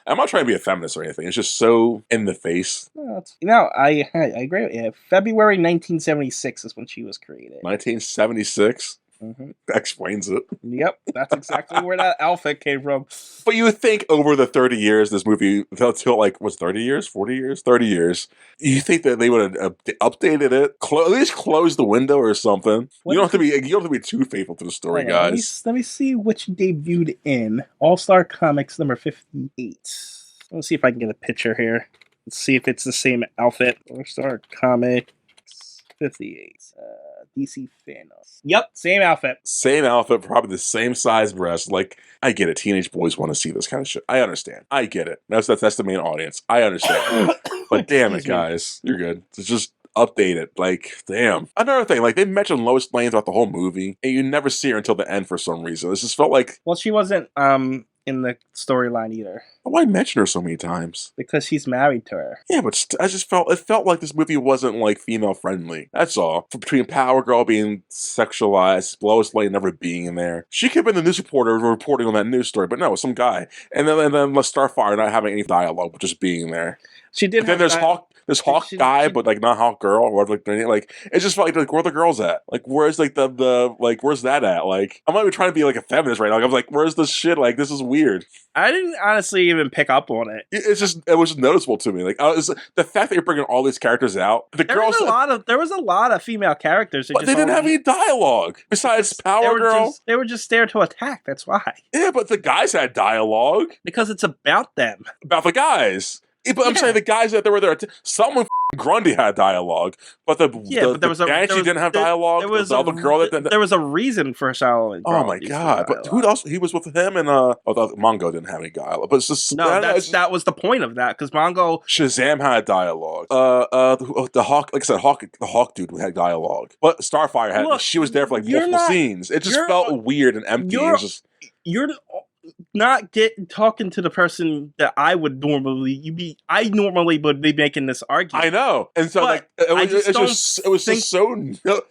I'm not trying to be a feminist or anything. It's just so in the face. I agree with you. February 1976 is when she was created. 1976? Mm-hmm. That explains it. Yep, that's exactly where that outfit came from. But you would think over the 30 years, this movie, until like, was 30 years? 40 years? 30 years. You think that they would have updated it? At least close the window or something. You don't have to be too faithful to the story, guys. Let me see which debuted in All-Star Comics number 58. Let's see if I can get a picture here. Let's see if it's the same outfit. All-Star Comics 58. DC Thanos. Yep, same outfit. Same outfit, probably the same size breast. Like, I get it. Teenage boys want to see this kind of shit. I understand. I get it. That's the main audience. I understand. But damn it, guys. You're good. It's just update it. Like, damn. Another thing, like, they mentioned Lois Lane throughout the whole movie, and you never see her until the end for some reason. This just felt like... Well, she wasn't, in the storyline either. Why mention her so many times? Because he's married to her. Yeah, but it felt like this movie wasn't like female friendly. That's all. Between Power Girl being sexualized, Lois Lane never being in there. She could have been the news reporter reporting on that news story, but no, some guy. And then Starfire not having any dialogue, but just being there. She did. But then there's Hawk. There's Hawk guy, but like not Hawk girl or whatever. Like it just felt like where the girls at? Like where's like the where's that at? Like I'm not even trying to be like a feminist right now. Like, I was like, where's this shit? Like this is weird. I didn't honestly even pick up on it. It was just noticeable to me. Like the fact that you're bringing all these characters out. There was a lot of female characters, but they didn't have any dialogue besides Power Girl. They were just there to attack. That's why. Yeah, but the guys had dialogue because it's about them, about the guys. But I'm saying the guys that were there, someone Grundy had dialogue, but the Banshee didn't have dialogue. There was the other girl there was a reason for Charlotte. Oh my god! But who else? He was with him, and Mongo didn't have any dialogue. But it's just that was the point of that because Mongo Shazam had dialogue. The Hawk, like I said, the Hawk dude had dialogue, but Starfire had. She was there for like multiple scenes. It just felt weird and empty. not talking to the person that I would normally I normally would be making this argument. I know, and so but like it was just so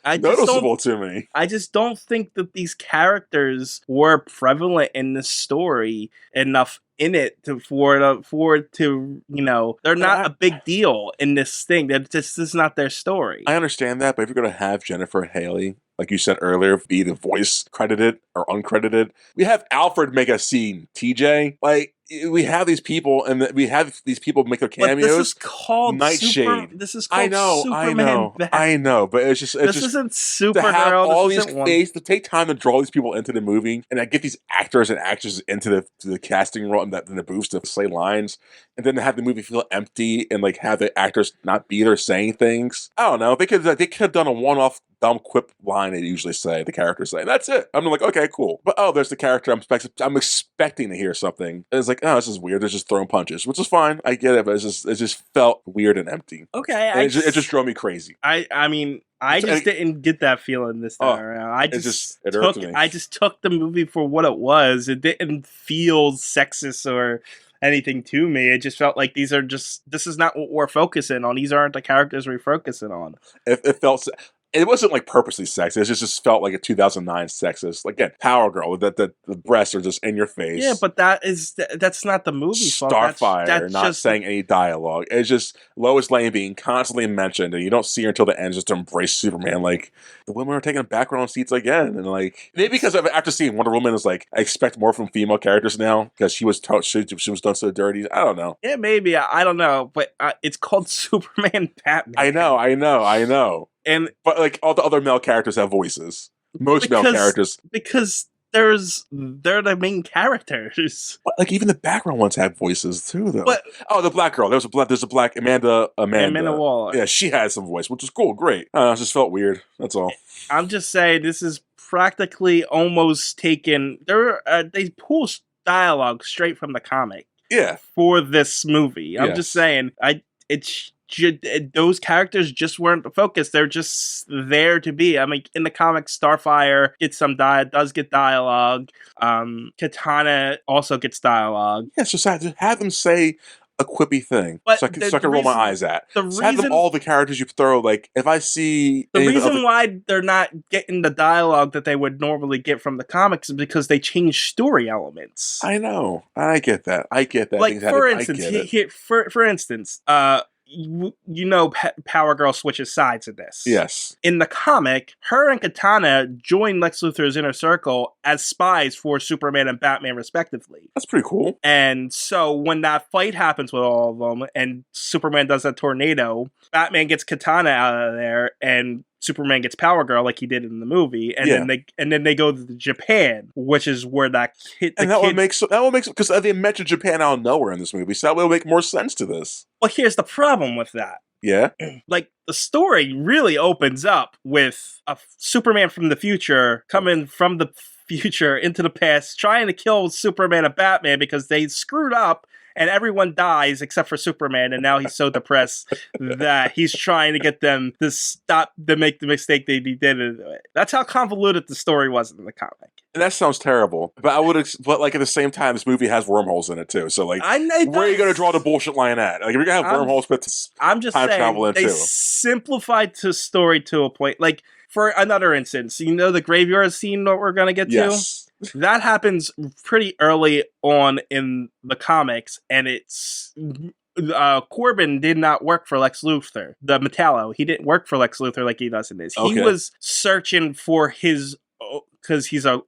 noticeable to me. I just don't think that these characters were prevalent in the story enough in it for it to they're not a big deal in this thing. That this is not their story. I understand that, but if you're going to have Jennifer Haley, like you said earlier, be the voice credited or uncredited, we have Alfred make a scene. TJ, like we have these people, and we have these people make their cameos. But this is called Nightshade. This is called Superman. I know, but it's just this isn't Supergirl. To have all these faces, to take time to draw these people into the movie, and I get these actors and actresses into the casting role and the booths to say lines, and then to have the movie feel empty and like have the actors not be there saying things. I don't know. They could have done a one-off dumb quip line they usually say, the characters say. That's it. I'm like, okay, cool. But there's the character I'm expecting to hear something. And it's like, this is weird. They're just throwing punches, which is fine. I get it, but it just felt weird and empty. Okay. It just drove me crazy. I mean, I just didn't get that feeling this time around. I just took the movie for what it was. It didn't feel sexist or anything to me. It just felt like this is not what we're focusing on. These aren't the characters we're focusing on. It felt. It wasn't like purposely sexist. It just felt like a 2009 sexist. Like, again, Power Girl, the breasts are just in your face. Yeah, but that's not the movie. Starfire, that's not just saying any dialogue. It's just Lois Lane being constantly mentioned, and you don't see her until the end just to embrace Superman. Like, the women are taking background seats again, and like maybe because after seeing Wonder Woman, is like I expect more from female characters now because she was done so dirty. I don't know. Yeah, maybe I don't know, but it's called Superman Batman. I know. But like all the other male characters have voices. Male characters, because they're the main characters. But like even the background ones have voices too, though. But the black girl, there's a black Amanda Waller. Yeah, she had some voice, which was cool, great. It just felt weird. That's all. I'm just saying this is practically almost taken. They pull dialogue straight from the comic. Yeah. For this movie, I'm just saying those characters just weren't the focus. They're just there to be. I mean, in the comics, Starfire gets does get dialogue. Katana also gets dialogue. Yeah, so have them say a quippy thing, so I can roll my eyes at. Have them all the characters you throw. Like if I see the reason why they're not getting the dialogue that they would normally get from the comics is because they change story elements. I know. I get that. Like for instance, Power Girl switches sides in this. Yes. In the comic, her and Katana join Lex Luthor's inner circle as spies for Superman and Batman, respectively. That's pretty cool. And so when that fight happens with all of them, and Superman does a tornado, Batman gets Katana out of there, and Superman gets Power Girl like he did in the movie, and then they go to Japan, which is where that kid. And that would make because they mentioned Japan out of nowhere in this movie, so that would make more sense to this. Well, here's the problem with that. Yeah, like the story really opens up with a Superman from the future coming from the future into the past, trying to kill Superman and Batman because they screwed up. And everyone dies except for Superman, and now he's so depressed that he's trying to get them to stop to make the mistake they did. That's how convoluted the story was in the comic. And that sounds terrible, but like at the same time, this movie has wormholes in it too. So like, where are you going to draw the bullshit line at? Like, if you're going to have wormholes, but I'm just saying they simplified the story to a point. Like for another instance, the graveyard scene that we're going to get to. That happens pretty early on in the comics, and it's Corbin did not work for Lex Luthor. The Metallo, he didn't work for Lex Luthor like he does in this. Okay. He was searching for his, because he's a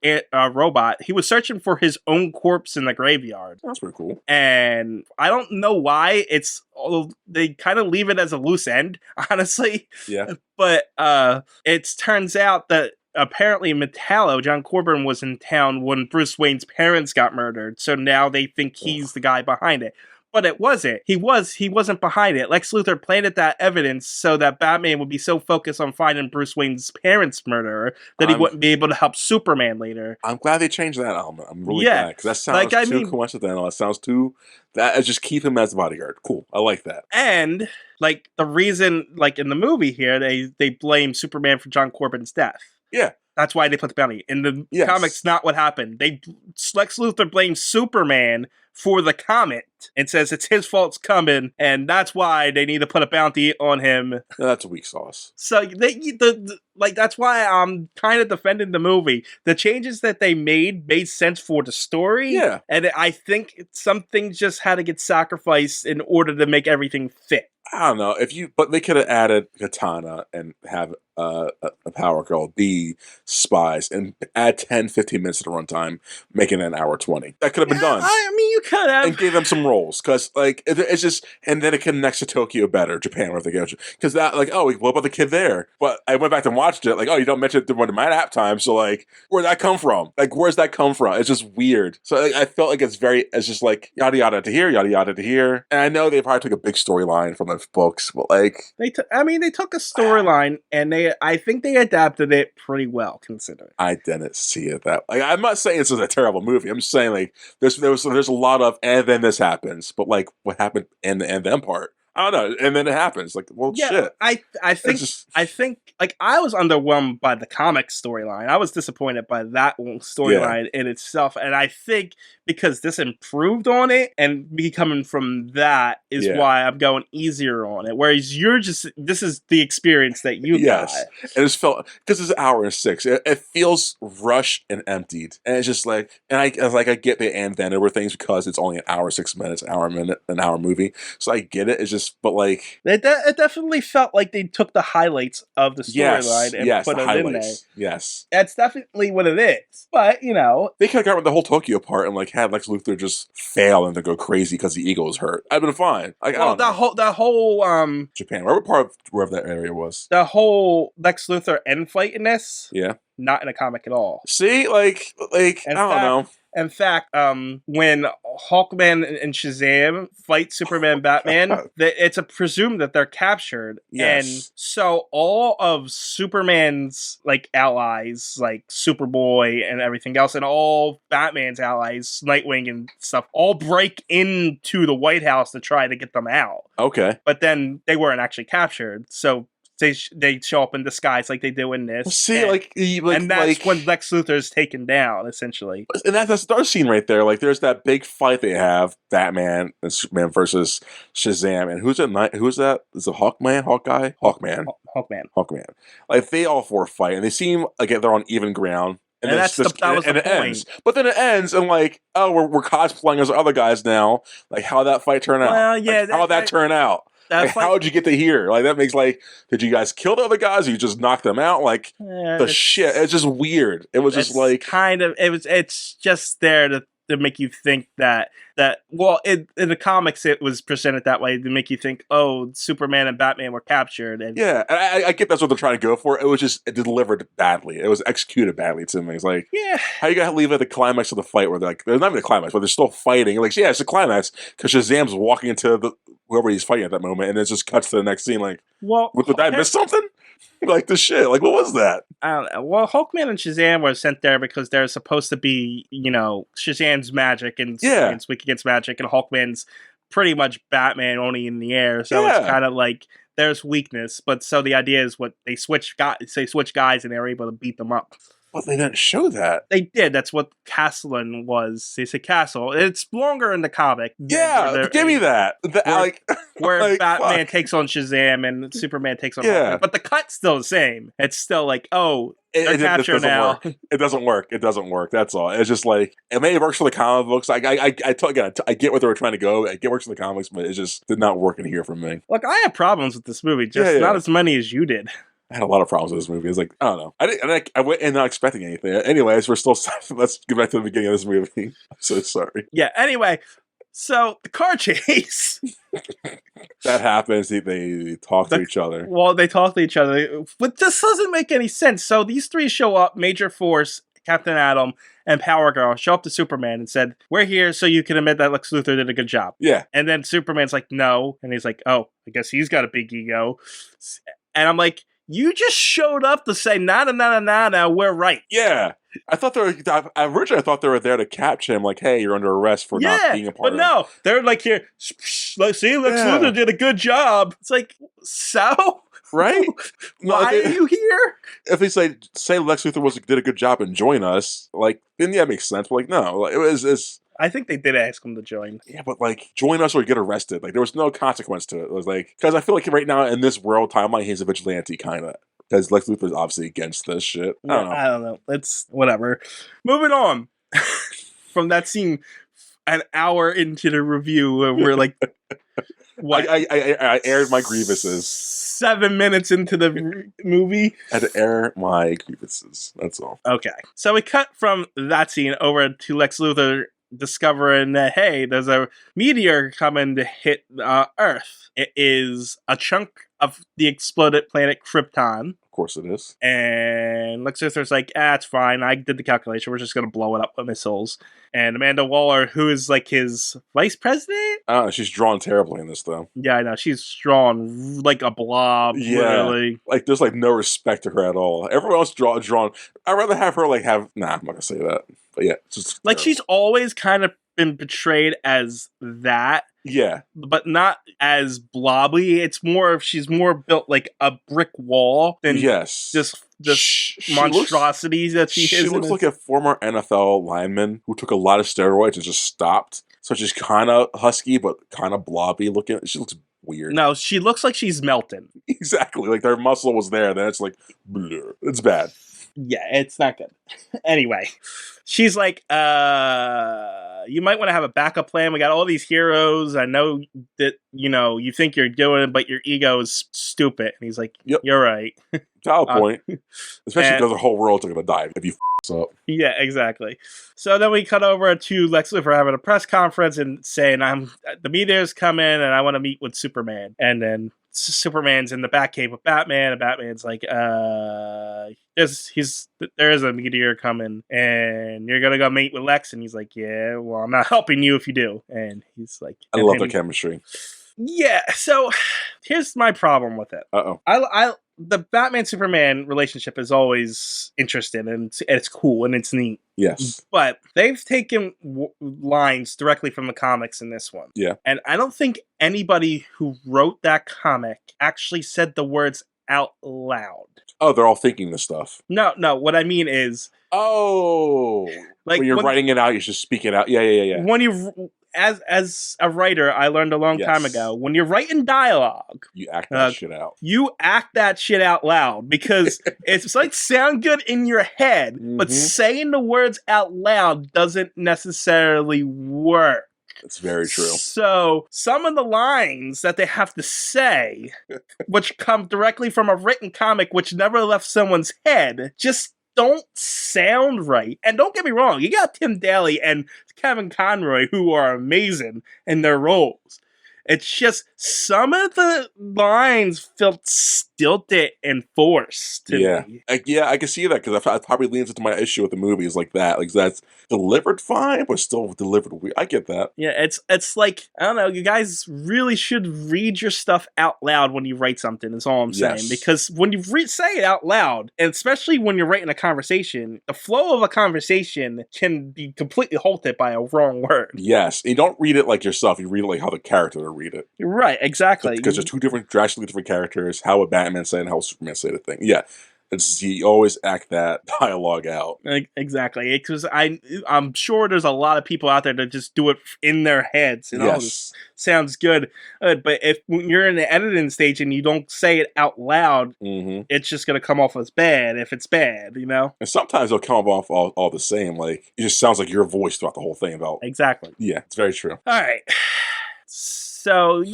robot, he was searching for his own corpse in the graveyard. That's pretty cool. And I don't know why they kind of leave it as a loose end, honestly. Yeah. But it turns out that apparently Metallo, John Corbin, was in town when Bruce Wayne's parents got murdered, so now they think he's the guy behind it. But it wasn't. He wasn't behind it. Lex Luthor planted that evidence so that Batman would be so focused on finding Bruce Wayne's parents' murderer that he wouldn't be able to help Superman later. I'm glad they changed that element. I'm really glad, because that sounds too coincidental. It sounds too... just keep him as the bodyguard. Cool. I like that. And like the reason, like in the movie here, they blame Superman for John Corbin's death. Yeah. That's why they put the bounty. In the Yes. comics, not what happened. Lex Luthor blames Superman for the comet and says it's his fault it's coming, and that's why they need to put a bounty on him. That's weak sauce. So that's why I'm kind of defending the movie. The changes that they made sense for the story. Yeah. And I think some things just had to get sacrificed in order to make everything fit. I don't know but they could have added Katana and have a Power Girl be spies and add 10-15 minutes of the runtime, making it an hour 20. That could have been done. I mean, you could have. And gave them some roles, because like it's just, and then it connects to Tokyo better, Japan, where they go, because that what about the kid there? But I went back and watched it, you don't mention it during my nap time, so where'd that come from? Where's that come from? It's just weird. So I felt like it's just yada yada to here, yada yada to here. And I know they probably took a big storyline from the books, but they took a storyline and I think they adapted it pretty well, considering. I didn't see it that way. I'm not saying this is a terrible movie. I'm just saying there's a lot of and then this happens, but what happened and then part. I don't know, and then it happens. Shit. I think I was underwhelmed by the comic storyline. I was disappointed by that storyline in itself, and I think because this improved on it, and me coming from that is why I'm going easier on it. Whereas this is the experience that you got. And it just felt, because it's an hour and 6, it feels rushed and emptied, and it's just I get the and then there were things because it's only an hour 6 minutes, an hour movie, so I get it. It's just, but it definitely felt like they took the highlights of the storyline and put it in there. Yes, that's definitely what it is. But they could have got rid of the whole Tokyo part and had Lex Luthor just fail and then go crazy because the ego was hurt. I'd been fine. That whole Japan, wherever part of wherever that area was, the whole Lex Luthor end fight in this, not in a comic at all. See, I don't know. In fact, when Hawkman and Shazam fight Superman and Batman, it's presumed that they're captured. Yes. And so all of Superman's allies, like Superboy and everything else, and all Batman's allies, Nightwing and stuff, all break into the White House to try to get them out. Okay. But then they weren't actually captured, so they show up in disguise like they do in this. See, and that's when Lex Luthor is taken down, essentially. And that's the start scene right there. There's that big fight they have, Batman and Superman versus Shazam. And who's that? Is it Hawkman? Hawkeye? Hawkman. Hawkman. They all four fight, and they seem like they're on even ground. And that was the point. Ends. But then it ends, and we're cosplaying as other guys now. How that fight turn out? Well, yeah. How that turn out? How'd you get to here? That makes did you guys kill the other guys or you just knock them out? Shit. It's just weird. It was just it's just there to make you think that in the comics it was presented that way to make you think, oh, Superman and Batman were captured. And I get that's what they're trying to go for. It was just delivered badly. It was executed badly to me. It's how you gotta leave at the climax of the fight where they're not even the climax, but they're still fighting. It's the climax because Shazam's walking into whoever he's fighting at that moment, and it just cuts to the next scene. Did I miss something? The shit. What was that? I don't know. Well, Hawkman and Shazam were sent there because they're supposed to be, Shazam's magic and Superman's weak against magic, and Hawkman's pretty much Batman only in the air. So it's kind of there's weakness. But so the idea is they switch guys and they were able to beat them up. But they didn't show that. They did. That's what Castleton was. They said Castle. It's longer in the comic. Yeah, give me that. Where Batman takes on Shazam and Superman takes on Hawkman. But the cut's still the same. It's still they're captured now. It doesn't work. It doesn't work. That's all. It's just it may have worked for the comic books. I get what they were trying to go. I get it works for the comics, but it just did not work in here for me. Look, I have problems with this movie. Not as many as you did. I had a lot of problems with this movie. It's I don't know. I went in not expecting anything. Anyways, let's get back to the beginning of this movie. I'm so sorry. Yeah, anyway. So, the car chase. That happens. They talk to each other. Well, they talk to each other. But this doesn't make any sense. So, these three show up. Major Force, Captain Atom, and Power Girl show up to Superman and said, we're here so you can admit that Lex Luthor did a good job. Yeah. And then Superman's like, no. And he's like, oh, I guess he's got a big ego. And I'm like, you just showed up to say, nah, we're right. Yeah. Originally I thought they were there to capture him, hey, you're under arrest for not being a part of it. But no, they're here, see, Lex Luthor did a good job. It's so? Right? Why are you here? If they say Lex Luthor did a good job and join us, like, then yeah, it makes sense. But like, no, like, it's I think they did ask him to join. yeah, but like, join us or get arrested. Like, there was no consequence to it. It was like, because I feel like right now in this world timeline, he's a vigilante kind of. Because Lex Luthor's obviously against this shit. I don't know. It's whatever. Moving on from that scene, an hour into the review, where we're like, what? I aired my grievances. 7 minutes into the movie. I had to air my grievances. That's all. Okay. So we cut from that scene over to Lex Luthor discovering that, hey, there's a meteor coming to hit Earth. It is a chunk of the exploded planet Krypton. Of course it is. And Lex Luthor's like, it's fine. I did the calculation. We're just going to blow it up with missiles. And Amanda Waller, who is like his vice president? She's drawn terribly in this, though. Yeah, I know. She's drawn like a blob. Yeah. Literally. Like, there's like no respect to her at all. Everyone else drawn. I'd rather have her like have. Nah, I'm not gonna say that. But yeah, it's just like terrible. She's always kind of been portrayed as that. Yeah, but not as blobby. It's more of she's more built like a brick wall than just monstrosities that she is. She looks like a former NFL lineman who took a lot of steroids and just stopped. So she's kind of husky, but kind of blobby looking. She looks weird. No, she looks like she's melting. Exactly. Like their muscle was there, then it's like, bleh. It's bad. Yeah, it's not good. Anyway, she's like, you might want to have a backup plan. We got all these heroes. I know that, you think you're doing it, but your ego is stupid. And he's like, yep. You're right. Valid point. Especially because the whole world's going to die if you up. Yeah, exactly. So then we cut over to Lex Luthor having a press conference and saying, the meteor's coming and I want to meet with Superman. And then Superman's in the Batcave with Batman, and Batman's like, there is a meteor coming, and you're gonna go meet with Lex, and he's like, yeah, well, I'm not helping you if you do, and he's like, I love their chemistry. Yeah, so here's my problem with it. The Batman-Superman relationship is always interesting, and it's cool, and it's neat. Yes. But they've taken lines directly from the comics in this one. Yeah. And I don't think anybody who wrote that comic actually said the words out loud. Oh, they're all thinking this stuff. No, what I mean is... Oh! Like when you're writing it out, you should speak it out. Yeah. When you... As a writer, I learned a long time ago, when you're writing dialogue, you act that shit out. You act that shit out loud because it's like sound good in your head, but saying the words out loud doesn't necessarily work. That's very true. So some of the lines that they have to say, which come directly from a written comic which never left someone's head, just don't sound right. And don't get me wrong, you got Tim Daly and Kevin Conroy who are amazing in their roles. It's just some of the lines felt stilted and forced to me. I can see that because that probably leans into my issue with the movies like that. Like that's delivered fine, but still delivered weird. I get that. Yeah, it's like, I don't know, you guys really should read your stuff out loud when you write something, is all I'm saying. Because when you say it out loud, and especially when you're writing a conversation, the flow of a conversation can be completely halted by a wrong word. Yes, you don't read it like yourself, you read it like how the character will read it. Right, exactly. Because there's two drastically different characters, how would Batman say and how would Superman say the thing. Yeah. You always act that dialogue out. Exactly. Because I'm sure there's a lot of people out there that just do it in their heads. And this sounds good. But when you're in the editing stage and you don't say it out loud, it's just going to come off as bad if it's bad, And sometimes it'll come off all the same. Like, it just sounds like your voice throughout the whole thing about. Exactly. Yeah, it's very true. All right. So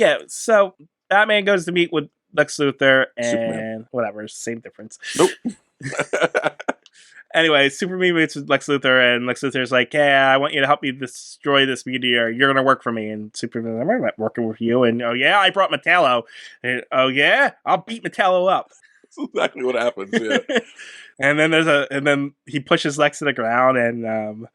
Batman goes to meet with Lex Luthor and Superman. Whatever, same difference. Nope. Anyway, Superman meets with Lex Luthor, and Lex Luthor's like, "Hey, I want you to help me destroy this meteor. You're gonna work for me." And Superman's like, "I'm not working with you." And I brought Metallo. And I'll beat Metallo up. That's exactly what happens. Yeah. And then he pushes Lex to the ground, and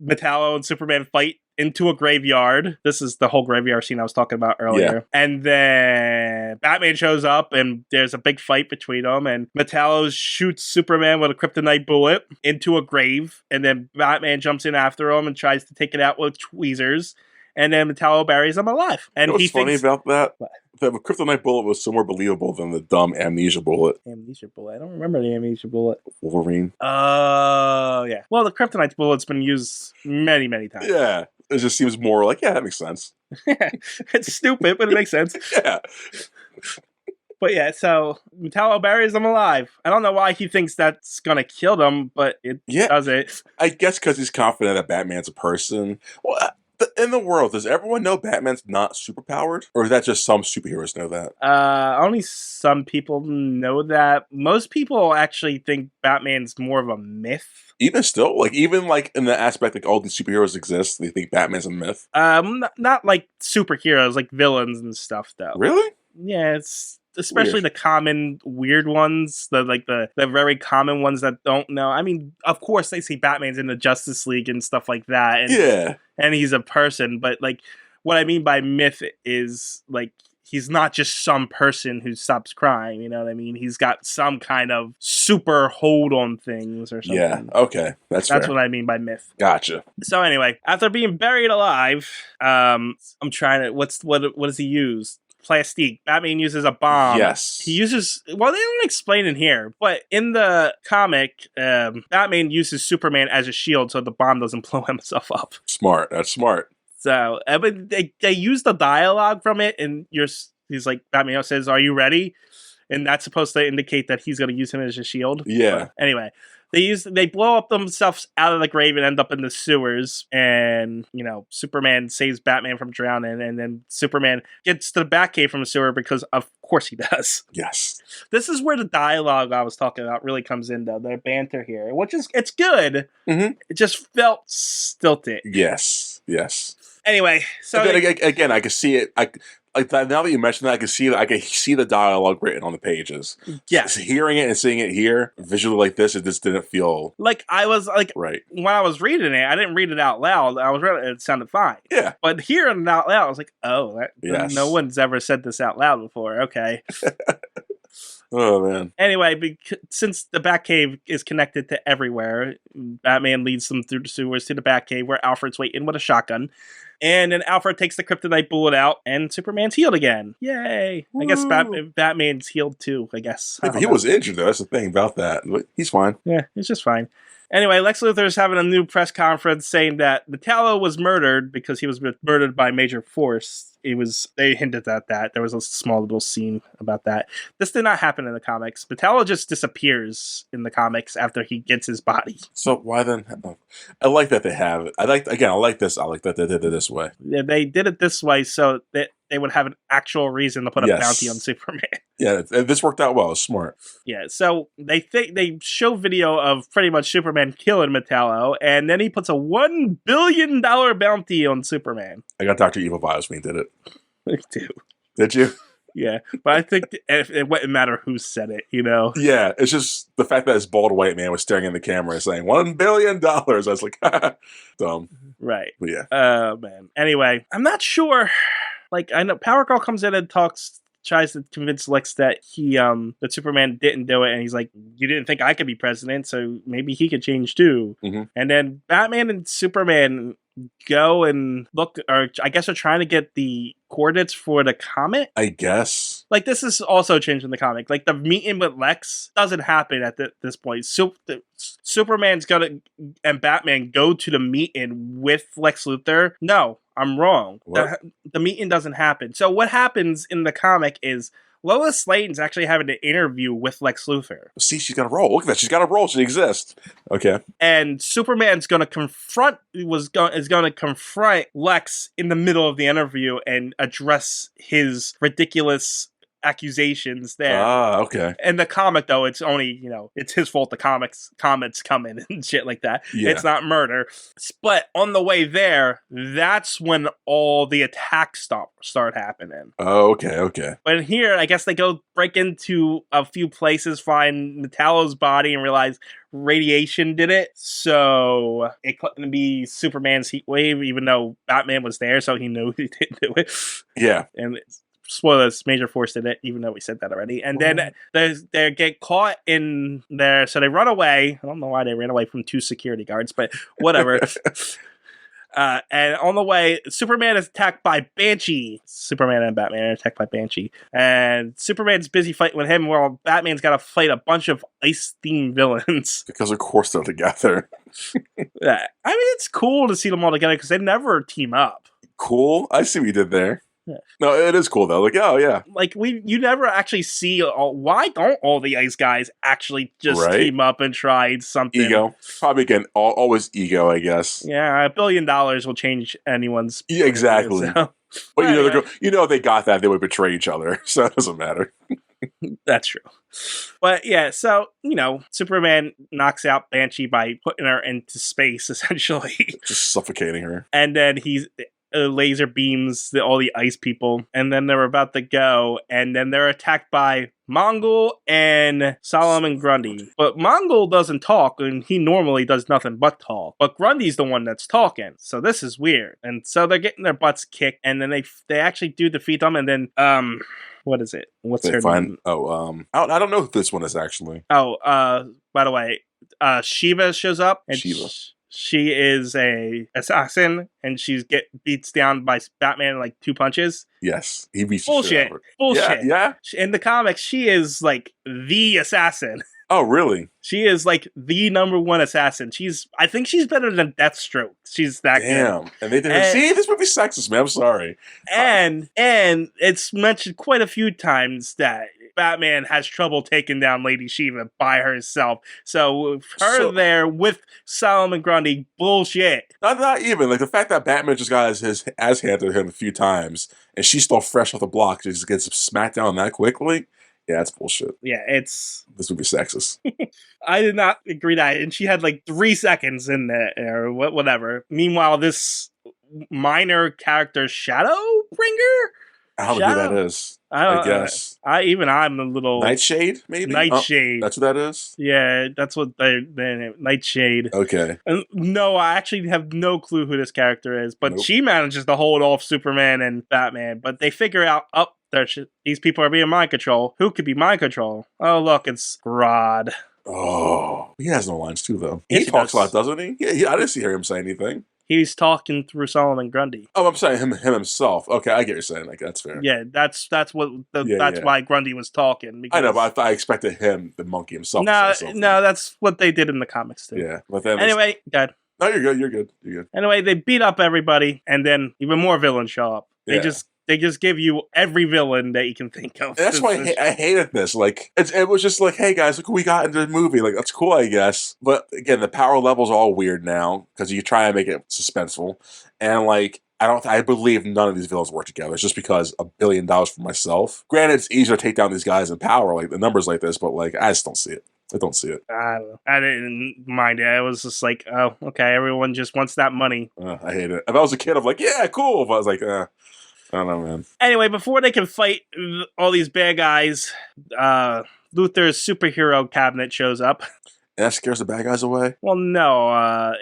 Metallo and Superman fight into a graveyard. This is the whole graveyard scene I was talking about earlier. Yeah. And then Batman shows up and there's a big fight between them, and Metallo shoots Superman with a kryptonite bullet into a grave, and then Batman jumps in after him and tries to take it out with tweezers, and then Metallo buries him alive. And what's funny about that? What? the kryptonite bullet was so more believable than the dumb amnesia bullet. Amnesia bullet. I don't remember the amnesia bullet. Wolverine. Oh, yeah. Well, the kryptonite bullet's been used many, many times. Yeah. It just seems more like, yeah, that makes sense. It's stupid, but it makes sense. Yeah. But yeah, so Metallo buries him alive. I don't know why he thinks that's gonna kill them, but it doesn't. I guess because he's confident that Batman's a person. Well, in the world, does everyone know Batman's not superpowered? Or is that just some superheroes know that? Only some people know that. Most people actually think Batman's more of a myth. Even still, even in the aspect like all these superheroes exist, they think Batman's a myth. Not like superheroes, like villains and stuff, though. Really? Yeah, it's especially the common weird ones, the very common ones that don't know. I mean, of course they see Batman's in the Justice League and stuff like that. And, and he's a person, but what I mean by myth is he's not just some person who stops crying, you know what I mean? He's got some kind of super hold on things or something. Yeah, okay. That's fair. what I mean by myth. Gotcha. So anyway, after being buried alive, I'm trying to, what does he use? Plastique. Batman uses a bomb. Yes. He uses, well, they don't explain in here, but in the comic, Batman uses Superman as a shield so the bomb doesn't blow himself up. Smart. That's smart. So, but they use the dialogue from it, and he's like, Batman says, "Are you ready?" And that's supposed to indicate that he's going to use him as a shield. Yeah. But anyway, they blow up themselves out of the grave and end up in the sewers. And Superman saves Batman from drowning, and then Superman gets to the Batcave from the sewer because of course he does. Yes. This is where the dialogue I was talking about really comes in, though. Their banter here, which it's good. Mm-hmm. It just felt stilted. Yes. Anyway, so again, I can see it. Now that you mention that, I can see the dialogue written on the pages. Yes, hearing it and seeing it here visually like this, it just didn't feel I was right when I was reading it. I didn't read it out loud. I was reading it sounded fine. Yeah, but hearing it out loud, I was like, oh, no one's ever said this out loud before. Okay. Oh, man. Anyway, since the Batcave is connected to everywhere, Batman leads them through the sewers to the Batcave where Alfred's waiting with a shotgun. And then Alfred takes the kryptonite bullet out, and Superman's healed again. Yay! Woo. I guess Batman's healed too, I guess. He was injured, though. That's the thing about that. He's fine. Yeah, he's just fine. Anyway, Lex Luthor's having a new press conference saying that Metallo was murdered because he was murdered by Major Force. They hinted at that. There was a small little scene about that. This did not happen in the comics. Metallo just disappears in the comics after he gets his body. So why then? I like that they have it. I like this. I like that they did it this way. Yeah, they did it this way so that they would have an actual reason to put a bounty on Superman. Yeah, this worked out well. It's smart. Yeah, so they show video of pretty much Superman killing Metallo, and then he puts a $1 billion bounty on Superman. I got Dr. Evil Bios when he did it. Me too. Did you? Yeah, but I think it wouldn't matter who said it, Yeah, it's just the fact that this bald white man was staring in the camera and saying $1 billion. I was like, dumb. Right. But yeah. Oh, man. Anyway, I'm not sure. I know Power Girl comes in and tries to convince Lex that that Superman didn't do it, and he's like, you didn't think I could be president, so maybe he could change too. Mm-hmm. And then Batman and Superman go and look, or I guess they're trying to get the coordinates for the comet. I guess. This is also changed in the comic. The meeting with Lex doesn't happen at this point. Superman's and Batman go to the meeting with Lex Luthor. No, I'm wrong. The meeting doesn't happen. So what happens in the comic is Lois Lane's actually having an interview with Lex Luthor. See, she's got a role. Look at that. She's got a role. She exists. Okay. And Superman's going to confront Lex in the middle of the interview and address his ridiculous accusations there. Ah, okay. In the comic, though, it's only, it's his fault the comments come in and shit like that. Yeah. It's not murder. But on the way there, that's when all the attacks start happening. Oh, okay. But here, I guess they go break into a few places, find Metallo's body, and realize radiation did it. So it couldn't be Superman's heat wave, even though Batman was there, so he knew he didn't do it. Yeah. And spoilers, Major Force did it, even though we said that already. And then they get caught in there, so they run away. I don't know why they ran away from two security guards, but whatever. And on the way, Superman is attacked by Banshee. Superman and Batman are attacked by Banshee. And Superman's busy fighting with him while Batman's got to fight a bunch of ice-themed villains. Because of course they're together. Yeah. I mean, it's cool to see them all together because they never team up. Cool. I see what you did there. Yeah. No, it is cool though. Like, oh yeah. Like you never actually see why don't all the ice guys actually just team up and try something? Ego. Probably again, always ego, I guess. Yeah, $1 billion will change anyone's. Yeah, exactly. So. But anyway. If they got that, they would betray each other. So it doesn't matter. That's true. But yeah, so, Superman knocks out Banshee by putting her into space, essentially. Just suffocating her. And then he's laser beams all the ice people, and then they're about to go, and then they're attacked by Mongul and Solomon Grundy. But Mongul doesn't talk, and he normally does nothing but talk. But Grundy's the one that's talking, so this is weird. And so they're getting their butts kicked, and then they actually do defeat them, and then what is it? What's her name? Oh, I don't know who this one is actually. Oh, by the way, Shiva shows up. And Shiva. She is a assassin, and she beats down by Batman in like 2 punches. Yes, he beats bullshit. Bullshit. Yeah. In the comics, she is like the assassin. Oh, really? She is like the #1 assassin. I think she's better than Deathstroke. She's that good. Damn. And they didn't see this movie sexist, man. I'm sorry. And it's mentioned quite a few times that Batman has trouble taking down Lady Shiva by herself. So her there with Solomon Grundy, bullshit. Not even like the fact that Batman just got his ass handed to him a few times, and she's still fresh off the block. She just gets smacked down that quickly. Yeah, that's bullshit. Yeah, this would be sexist. I did not agree that, and she had like 3 seconds in there, or whatever. Meanwhile, this minor character, Shadowbringer. I don't know who that is. I guess. I'm a little Nightshade, maybe. Nightshade. That's what that is. Yeah, that's what their name. Nightshade. Okay. No, I actually have no clue who this character is, but she manages to hold off Superman and Batman. But they figure out, these people are being mind control. Who could be mind control? Oh, look, it's Grodd. Oh, he has no lines too, though. Yes, he talks a lot, doesn't he? Yeah, I didn't hear him say anything. He's talking through Solomon Grundy. Oh, I'm saying him himself. Okay, I get what you're saying. Like, that's fair. Yeah, that's why Grundy was talking. I know, but I expected him, the monkey himself. No, that's what they did in the comics too. Yeah, but then anyway, good. No, you're good. You're good. Anyway, they beat up everybody, and then even more villains show up. They just give you every villain that you can think of. And that's why I hated this. Like, it was just like, hey guys, look what we got in the movie. Like, that's cool, I guess. But again, the power level's all weird now because you try and make it suspenseful, and like, I believe none of these villains work together. It's just because $1 billion for myself. Granted, it's easier to take down these guys in power, like the numbers like this, but like, I just don't see it. I don't see it. I don't know. I didn't mind it. I was just like, oh, okay, everyone just wants that money. I hate it. If I was a kid, I'm like, yeah, cool. If I was like, I don't know, man. Anyway, before they can fight all these bad guys, Luthor's superhero cabinet shows up. And that scares the bad guys away? Well, no.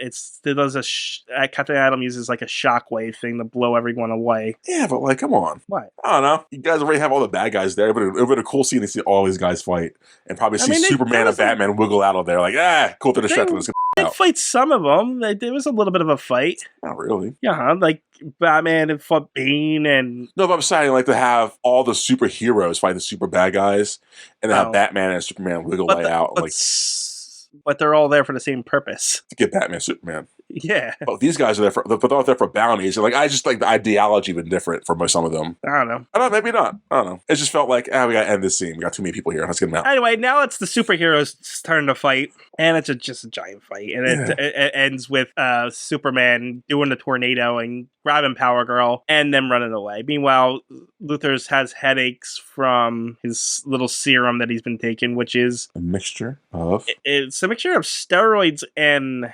Captain Atom uses like a shockwave thing to blow everyone away. Yeah, but like, come on. What? I don't know. You guys already have all the bad guys there. It would have been a cool scene to see all these guys fight. And probably see Superman and Batman wiggle out of there. Like, cool to distract them. They fight some of them. There was a little bit of a fight. Not really. Yeah, like Batman and fought Bane and... No, but I'm saying like to have all the superheroes fight the super bad guys and then have Batman and Superman wiggle out. But they're all there for the same purpose. To get Batman and Superman. Yeah. But these guys are there for bounties. And like, I just like the ideology been different for some of them. I don't know. Maybe not. I don't know. It just felt like, we gotta end this scene. We got too many people here. Let's get them out. Anyway, now it's the superheroes' turn to fight. And it's just a giant fight. And it ends with Superman doing the tornado and grabbing Power Girl and then running away. Meanwhile, Luthor has headaches from his little serum that he's been taking, which is... a mixture of... It's a mixture of steroids and...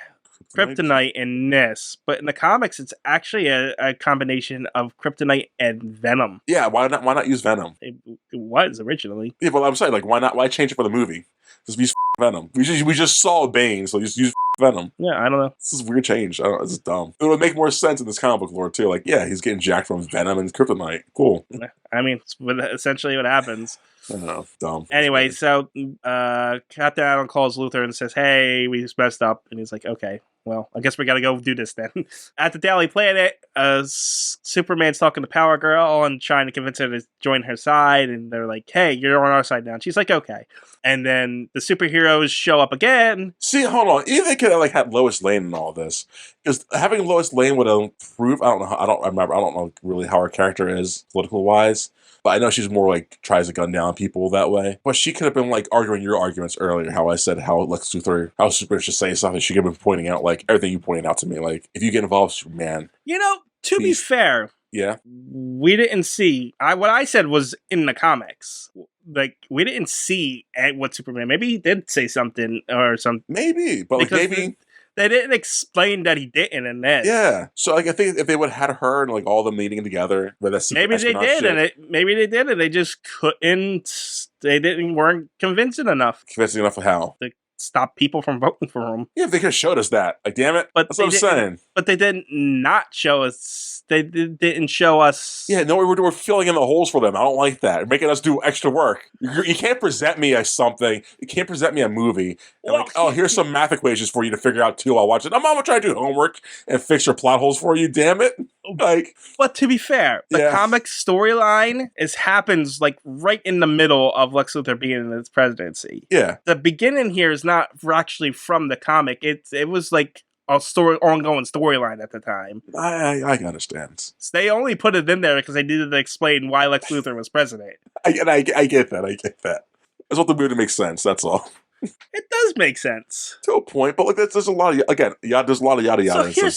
kryptonite in this, but in the comics, it's actually a combination of kryptonite and venom. Yeah, why not use venom? It was originally. Yeah, but I'm saying, like, why not? Why change it for the movie? Just use venom. We just saw Bane, so just use venom. Yeah, I don't know. This is a weird change. I don't know. This is dumb. It would make more sense in this comic book lore too. Like, yeah, he's getting jacked from venom and kryptonite. Cool. I mean, it's essentially what happens. Oh, dumb. Anyway, so Captain Atom calls Luthor and says, "Hey, we messed up," and he's like, "Okay, well, I guess we gotta go do this then." At the Daily Planet, Superman's talking to Power Girl and trying to convince her to join her side, and they're like, "Hey, you're on our side now." And she's like, "Okay." And then the superheroes show up again. See, hold on. Even they could have like had Lois Lane in all this, because having Lois Lane would improve. I don't know. I don't remember. I don't know really how her character is political wise. But I know she's more like tries to gun down people that way. But she could have been like arguing your arguments earlier. How I said how Lex Luthor, how Superman should say something. She could have been pointing out like everything you pointed out to me. Like if you get involved, Superman. You know, to be fair, yeah, we didn't see. What I said was in the comics. Like we didn't see what Superman. Maybe he did say something or something. Maybe, but like maybe. They didn't explain that he didn't in this. Yeah. So like I think if they would have had her and like all them meeting together with that maybe they did, maybe they did, and they just couldn't. Weren't convincing enough. Convincing enough of how? To stop people from voting for him. Yeah, they could have showed us that. Like, damn it. But that's what I'm saying. But they didn't not show us. They didn't show us. Yeah, no, we're filling in the holes for them. I don't like that. They're making us do extra work. You can't present me as something. You can't present me a movie. And like, oh, here's some math equations for you to figure out too while watching. I'm gonna try to do homework and fix your plot holes for you. Damn it! Like, but to be fair, the comic storyline happens like right in the middle of Lex Luthor being in his presidency. Yeah, the beginning here is not actually from the comic. It was like a ongoing storyline at the time. I understand. So they only put it in there because they needed to explain why Lex Luthor was president. I get that. I get that. That's what the movie makes sense. That's all. It does make sense to a point, but like there's a lot of there's a lot of yada yada. So here's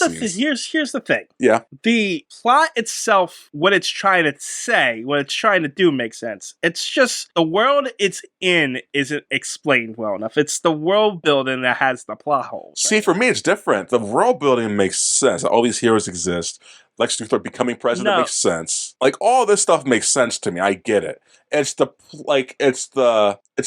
the thing. Yeah, the plot itself, what it's trying to say, what it's trying to do, makes sense. It's just the world it's in isn't explained well enough. It's the world building that has the plot holes. See, for me, it's different. The world building makes sense. All these heroes exist. Lex Luthor becoming president makes sense. Like all this stuff makes sense to me. I get it. It's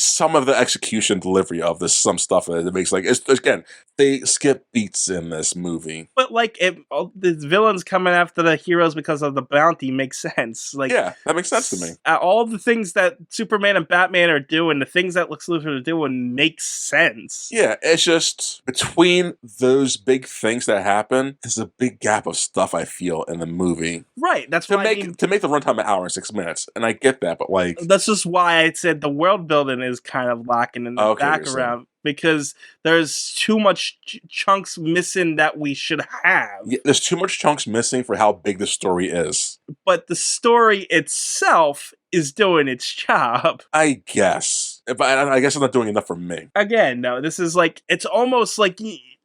some of the execution delivery of this, some stuff that it makes again, they skip beats in this movie. But like the villains coming after the heroes because of the bounty makes sense. Like yeah, that makes sense to me. All the things that Superman and Batman are doing, the things that Lex Luthor are doing makes sense. Yeah, it's just between those big things that happen, there's a big gap of stuff I feel in the movie. Right. That's to make the runtime an hour and 6 minutes, and I get that, but like that's just why I said the world building is kind of lacking in the background because there's too much chunks missing that we should have. Yeah, there's too much chunks missing for how big the story is. But the story itself is doing its job. I guess, but I guess it's not doing enough for me. Again, no, this is like it's almost like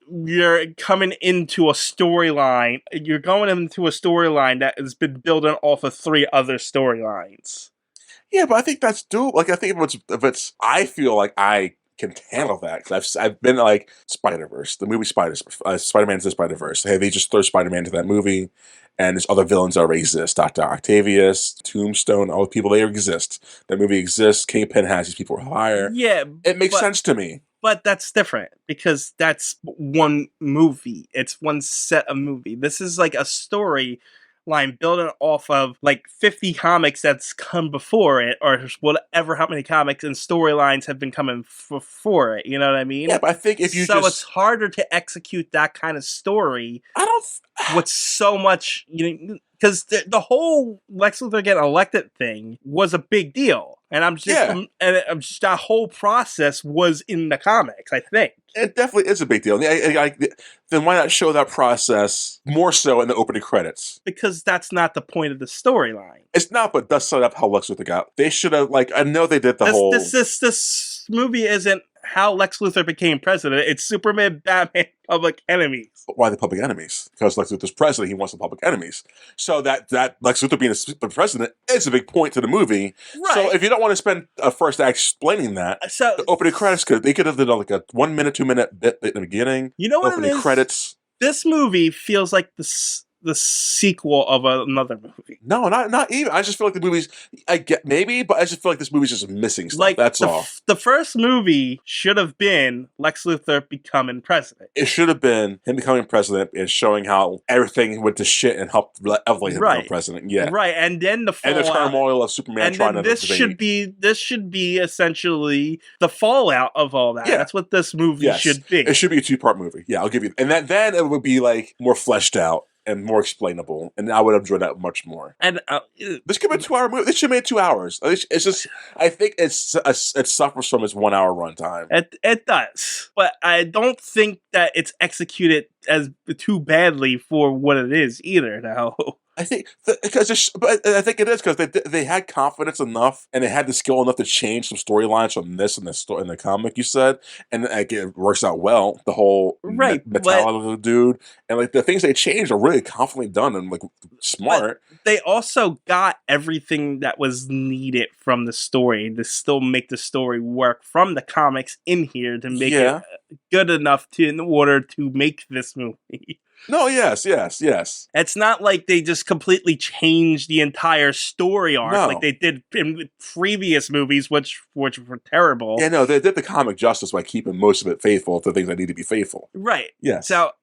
you're coming into a storyline. You're going into a storyline that has been building off of 3 other storylines. Yeah, but I think that's doable. Like, I think if it's, I feel like I can handle that because I've been like Spider-Verse, the movie Spider-Man's the Spider-Verse. Hey, they just throw Spider-Man into that movie, and there's other villains that already exist. Dr. Octavius, Tombstone, all the people they exist. That movie exists. Kingpin has these people higher. Yeah, it makes sense to me. But that's different because that's one movie. It's one set of movie. This is like a story line building off of like 50 comics that's come before it, or whatever, how many comics and storylines have been coming before it. You know what I mean? Yeah, but I think if you it's harder to execute that kind of story. With so much, because the whole Lex Luthor getting elected thing was a big deal. And that whole process was in the comics, I think. It definitely is a big deal. Then why not show that process more so in the opening credits? Because that's not the point of the storyline. It's not, but it does set up how Lex Luthor got. They should have, I know they did This movie isn't how Lex Luthor became president. It's Superman, Batman, public enemies. But why the public enemies? Because Lex Luthor's president, he wants the public enemies. So that Lex Luthor being the president is a big point to the movie. Right. So if you don't want to spend a first act explaining that, the opening credits could have done like a 1 minute, 2 minute bit in the beginning. You know what opening it is? Credits. This movie feels like the sequel of another movie. No, not even. I just feel like the movies. I get maybe, but I just feel like this movie's just missing stuff. Like that's all. The first movie should have been Lex Luthor becoming president. It should have been him becoming president and showing how everything went to shit and helped Evelyn become president. Yeah, right. And then the fallout, and the turmoil of Superman and trying to. This should be essentially the fallout of all that. Yeah. That's what this movie should be. It should be a 2-part movie. Yeah, I'll give you. And then it would be like more fleshed out and more explainable, and I would enjoy that much more. And this could be a 2-hour movie. This should be 2 hours. It's just, I think it suffers from its 1 hour runtime. It does, but I don't think that it's executed as too badly for what it is either. Now. I think but I think it is because they had confidence enough and they had the skill enough to change some storylines from this and in the comic you said, and it works out well. The whole mentality of the dude and like the things they changed are really confidently done and like smart. They also got everything that was needed from the story to still make the story work from the comics in here to make it good enough in order to make this movie. No, yes. It's not like they just completely changed the entire story arc like they did in previous movies, which were terrible. Yeah, no, they did the comic justice by keeping most of it faithful to things that need to be faithful. Right. Yes. So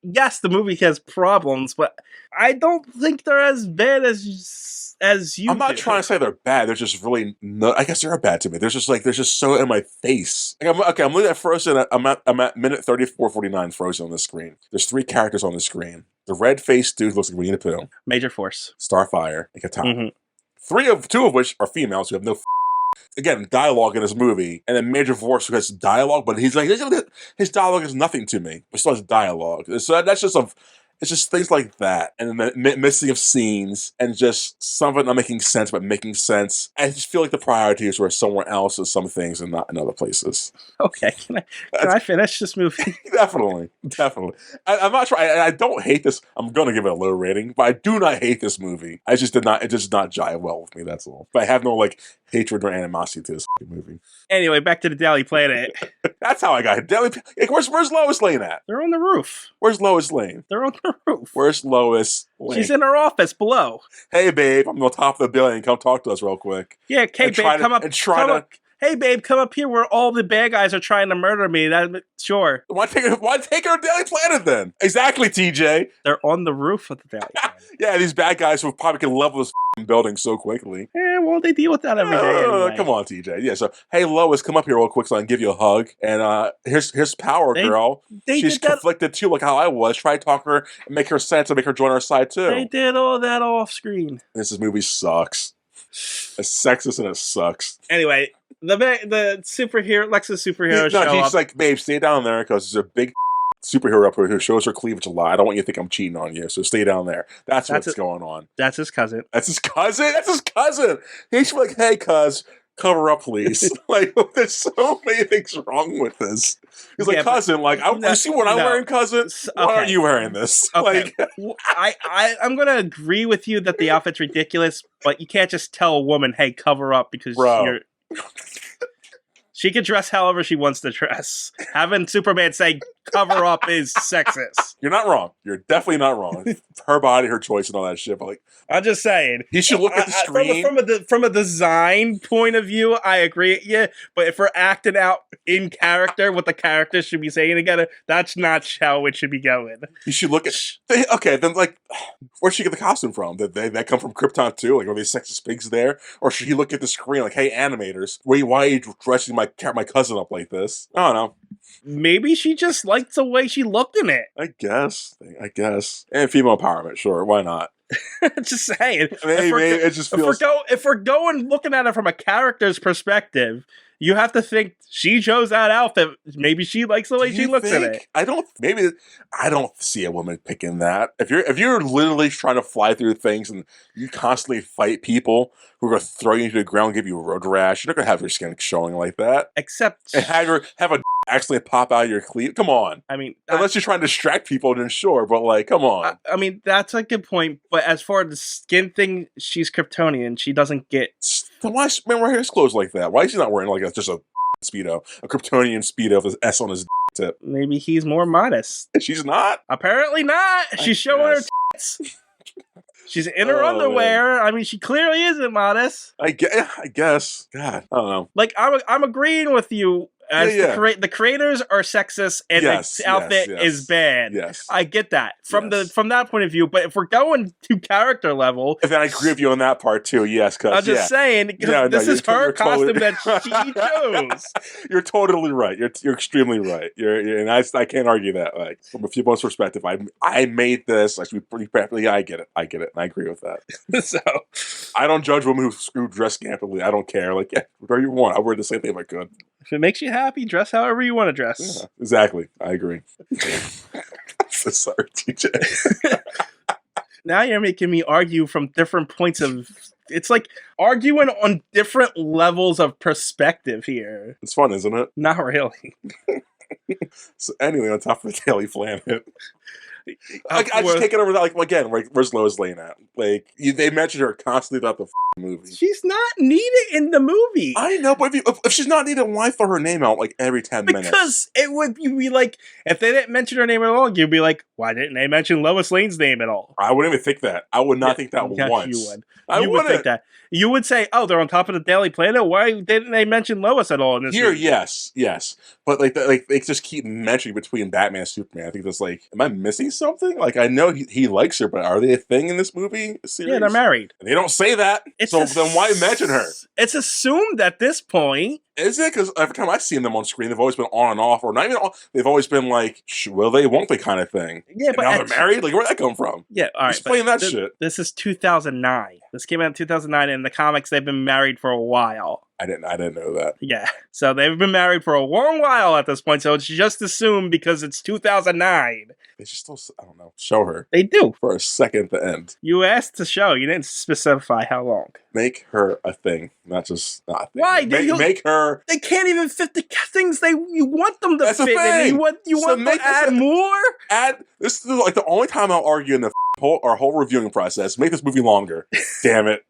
yes, the movie has problems, but I don't think they're as bad as you. I'm not trying to say they're bad. They're just really no. I guess they are bad to me. They're just so in my face. Like I'm looking at Frozen. I'm at minute 34:49 Frozen on the screen. There's 3 characters on the screen. The red-faced dude looks like Winnie the Pooh. Major Force, Starfire, and Katana. 2 of which are females who have no. Again, dialogue in this movie, and then Major Force who has dialogue, but he's like his dialogue is nothing to me. But still has dialogue. So that's just it's just things like that, and the missing of scenes, and just some of it not making sense, but making sense. I just feel like the priorities were somewhere else in some things and not in other places. Okay, can I finish this movie? Definitely. I'm not trying. I don't hate this. I'm going to give it a low rating, but I do not hate this movie. It just did not jive well with me. That's all. But I have no hatred or animosity to this movie. Anyway, back to the Daily Planet. That's how I got it. Where's Lois Lane at? They're on the roof. Where's Lois Lane? They're on the roof. Where's Lois Lane? She's in her office below. Hey, babe, I'm on top of the building. Come talk to us real quick. Yeah, hey, babe, come up. Hey, babe, come up here where all the bad guys are trying to murder me. Sure. Why take her to Daily Planet then? Exactly, TJ. They're on the roof of the Daily Planet. Yeah, these bad guys who probably can level this building so quickly. Yeah, well, they deal with that every day anyway. Come on, TJ. Yeah, so, hey, Lois, come up here real quick so I can give you a hug. And here's Power Girl. She's conflicted too, like how I was. Try to talk her and make her sense and make her join our side too. They did all that off screen. This movie sucks. It's sexist and it sucks. Anyway, the superhero, Lex's superhero show she's up. like, babe, stay down there because there's a big superhero up here who shows her cleavage a lot. I don't want you to think I'm cheating on you, so stay down there. That's what's going on. That's his cousin. That's his cousin. He's like, hey, cuz, cover up, please. There's so many things wrong with this. He's like, cousin, you see what I'm wearing, cousin? Why aren't you wearing this? Okay. I'm going to agree with you that the outfit's ridiculous, but you can't just tell a woman, hey, cover up because you're... She can dress however she wants to dress. Having Superman say cover up is sexist. You're not wrong. You're definitely not wrong. Her body, her choice, and all that shit. But I'm just saying. He should look at the screen. From a design point of view, I agree with you. But if we're acting out in character, what the characters should be saying together, that's not how it should be going. You should look at. Okay, then where'd she get the costume from? Did that come from Krypton too? Are they sexist pigs there? Or should he look at the screen like, hey, animators, why are you dressing my cousin up like this? I don't know. Maybe she just liked the way she looked in it. I guess. And female empowerment, sure. Why not? Just saying. Maybe it just feels... If we're going looking at it from a character's perspective, you have to think she chose that outfit. Maybe she likes the way she looks in it. I don't see a woman picking that. If you're literally trying to fly through things and you constantly fight people who are going to throw you to the ground and give you a road rash, you're not going to have your skin showing like that. Except... And have a accidentally pop out of your cleat. Come on. I mean... Unless you're trying to distract people, then sure, but come on. I mean, that's a good point, but as far as the skin thing, she's Kryptonian. She doesn't get... Then why is man wearing his clothes like that? Why is he not wearing just a Speedo? A Kryptonian Speedo with an S on his tip. Maybe he's more modest. She's not. Apparently not. She's showing her tits. She's in her underwear. Man. I mean, she clearly isn't modest. I guess. God, I don't know. Like, I'm agreeing with you. As the creators are sexist and the outfit is bad. Yes, I get that from that point of view. But if we're going to character level, and I agree with you on that part too. Yes, because I'm just saying this is her costume that she chose. You're totally right. You're extremely right. And I can't argue that. Like from a viewpoint's perspective, I made this. I should be pretty practically. I get it. And I agree with that. So I don't judge women who dress scantily. I don't care. Like whatever you want. I wear the same thing if I could. If it makes you happy, dress however you want to dress. Yeah, exactly. I agree. So sorry, TJ. Now you're making me argue from different points of... It's like arguing on different levels of perspective here. It's fun, isn't it? Not really. So anyway, on top of the Daily Planet... I just take it over that, like, again, where's Lois Lane at? Like, they mention her constantly throughout the movie. She's not needed in the movie. I know, but if she's not needed, why throw her name out, like, every 10 minutes? Because you'd be like, if they didn't mention her name at all, you'd be like, why didn't they mention Lois Lane's name at all? I wouldn't even think that. I would not think that once. You would. You would think that. You would say, oh, they're on top of the Daily Planet? Why didn't they mention Lois at all in this movie? Yes. But, like, they just keep mentioning between Batman and Superman. I think that's like, am I missing something? Like, I know he likes her, but are they a thing in this movie series? Yeah, they're married. And they don't say that. So then why mention her? It's assumed at this point. Is it? Because every time I've seen them on screen, they've always been on and off, or not even on. They've always been like, will they, won't they kind of thing. Yeah, and but now they're married? Like, where'd that come from? Yeah, all right. Explain that shit. This is 2009. This came out in 2009, and in the comics, they've been married for a while. I didn't know that. Yeah. So they've been married for a long while at this point, so it's just assumed because it's 2009. They should still, I don't know, show her. They do. For a second at the end. You asked to show. You didn't specify how long. Make her a thing, not just not a thing. Why? Make her... They can't even fit the things you want them to That's fit in. You want them to add more? This is like the only time I'll argue in our whole reviewing process. Make this movie longer. Damn it.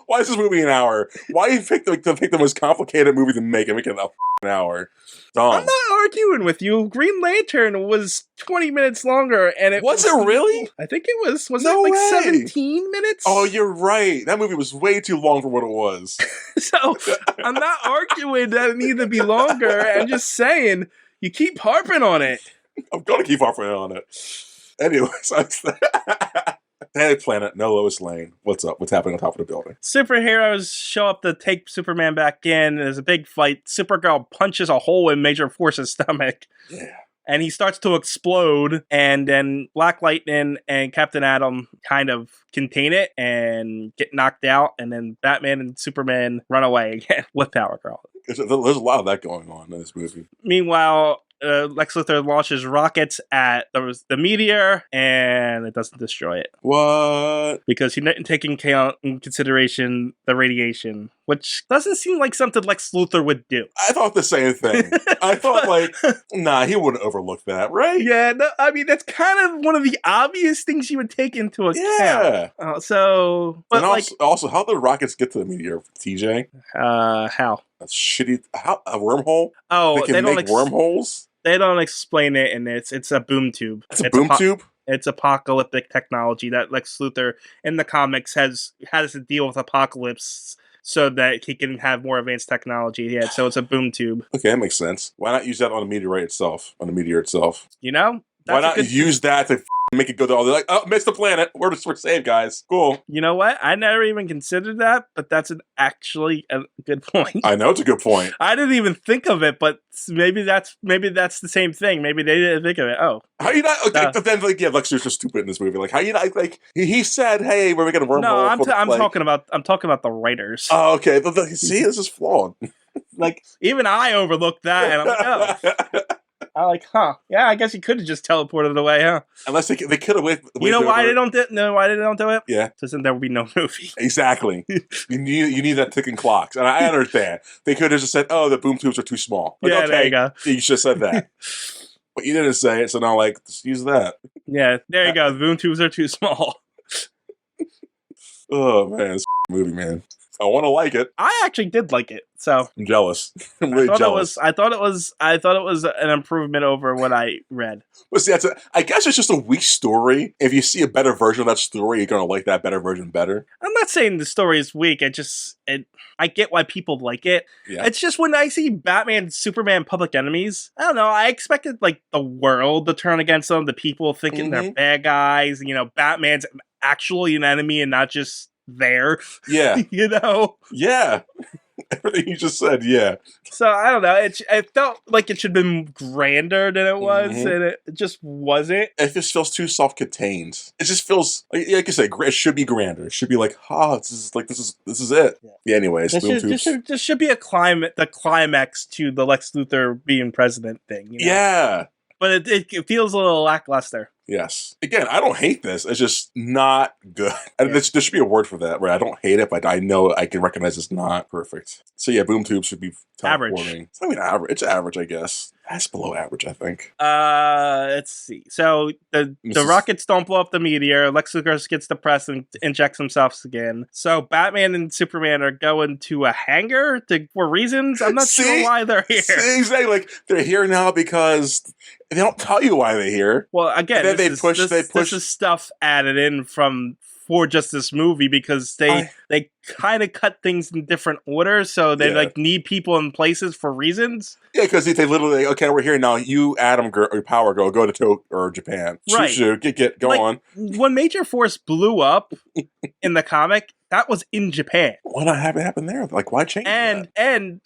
Why is this movie an hour? Why you pick the most complicated movie to make and make it an hour? Dumb. I'm not arguing with you. Green Lantern was 20 minutes longer, and it was it really? I think it was. Was no it like way. 17 minutes? Oh, you're right. That movie was way too long for what it was. So I'm not arguing that it needed to be longer. I'm just saying you keep harping on it. I'm gonna keep harping on it. Anyways, Daily Planet, no Lois Lane. What's up? What's happening on top of the building? Superheroes show up to take Superman back in. There's a big fight. Supergirl punches a hole in Major Force's stomach. Yeah. And he starts to explode. And then Black Lightning and Captain Atom kind of contain it and get knocked out. And then Batman and Superman run away again with Power Girl. There's a lot of that going on in this movie. Meanwhile, Lex Luthor launches rockets at the meteor, and it doesn't destroy it. What? Because he didn't take in consideration the radiation, which doesn't seem like something Lex Luthor would do. I thought the same thing. I thought, nah, he wouldn't overlook that, right? Yeah, no, I mean, that's kind of one of the obvious things you would take into account. Yeah. But also, how did rockets get to the meteor, TJ? How? A wormhole? Oh, they don't make wormholes? They don't explain it, and it's a boom tube. It's a boom tube? It's apocalyptic technology that Lex Luthor in the comics has to deal with apocalypse so that he can have more advanced technology. Yeah, so it's a boom tube. Okay, that makes sense. Why not use that on the meteor itself? You know? Why not use that to make it go there? They're like, oh, missed the planet. We're saved, guys. Cool. You know what? I never even considered that, but that's actually a good point. I know it's a good point. I didn't even think of it, but maybe that's the same thing. Maybe they didn't think of it. Oh, how you not? Okay, but then Lex Luthor's just stupid in this movie. Like, how you not? Like, he said, "Hey, we're making a wormhole." No, I'm talking about the writers. Oh, okay. See, this is flawed. Like, even I overlooked that, and I'm like, oh. I'm like, yeah, I guess he could have just teleported away, huh? Unless they could have waited. You know why they don't do it? Yeah. Because then there would be no movie. Exactly. you need that ticking clocks. And I understand. They could have just said, oh, the boom tubes are too small. Like, yeah, okay, there you go. You should have said that. But you didn't say it, so now, just use that. Yeah, there you go. The boom tubes are too small. Oh, man. This movie, man. I want to like it. I actually did like it, so I'm jealous. I'm really jealous. I thought it was an improvement over what I read. But see, I guess it's just a weak story. If you see a better version of that story, you're gonna like that better version better. I'm not saying the story is weak. I get why people like it. Yeah. It's just when I see Batman and Superman public enemies, I don't know. I expected like the world to turn against them, the people thinking they're bad guys. You know, Batman's actually an enemy and not just there. Yeah. You know? Yeah. Everything you just said, yeah. So I don't know. It felt like it should have been grander than it was, and it just wasn't. It just feels too self-contained. It just feels like you said, it should be grander. It should be like, this is it. Yeah. Anyways, this should be the climax to the Lex Luthor being president thing. You know? Yeah. But it feels a little lackluster. Yes. Again, I don't hate this. It's just not good. And there should be a word for that, right? I don't hate it, but I know I can recognize it's not perfect. So yeah, Boom Tube should be average. It's not even average. It's average, I guess. That's below average, I think. Let's see. So the rockets don't blow up the meteor. Lex Luthor gets depressed and injects himself again. So Batman and Superman are going to a hangar for reasons. I'm not sure why they're here. See, exactly. Like they're here now because they don't tell you why they're here. Well, again, this is stuff added in for just this movie because they kind of cut things in different order, so they like need people in places for reasons. Yeah, because they literally okay, we're here now. You, Atom Girl, or Power Girl, go to Tokyo or Japan. Right, go on. When Major Force blew up in the comic, that was in Japan. Why not have it happen there? Like, why change that? And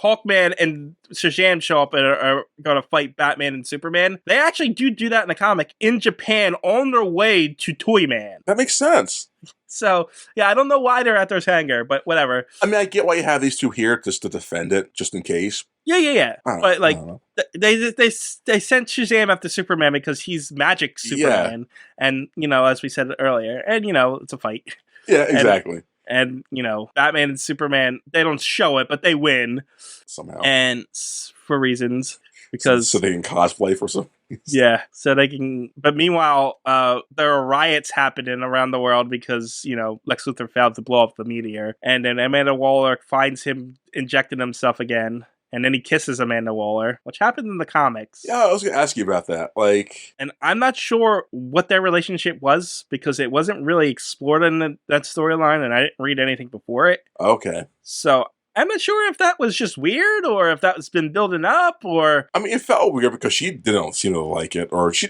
Hawkman and Shazam show up and are going to fight Batman and Superman. They actually do that in the comic in Japan on their way to Toyman. That makes sense. So, yeah, I don't know why they're at their hangar, but whatever. I mean, I get why you have these two here just to defend it, just in case. Yeah. But, like, they sent Shazam after Superman because he's magic Superman. Yeah. And, you know, as we said earlier, and, you know, it's a fight. Yeah, exactly. And, you know, Batman and Superman, they don't show it, but they win. Somehow. And for reasons. Because so they can cosplay for some. Yeah, so they can. But meanwhile, there are riots happening around the world because Lex Luthor failed to blow up the meteor, and then Amanda Waller finds him injecting himself again, and then he kisses Amanda Waller, which happened in the comics. Yeah, I was going to ask you about that. And I'm not sure what their relationship was because it wasn't really explored in that storyline, and I didn't read anything before it. Okay, so I'm not sure if that was just weird or if that's been building up or... I mean, it felt weird because she didn't seem to like it or she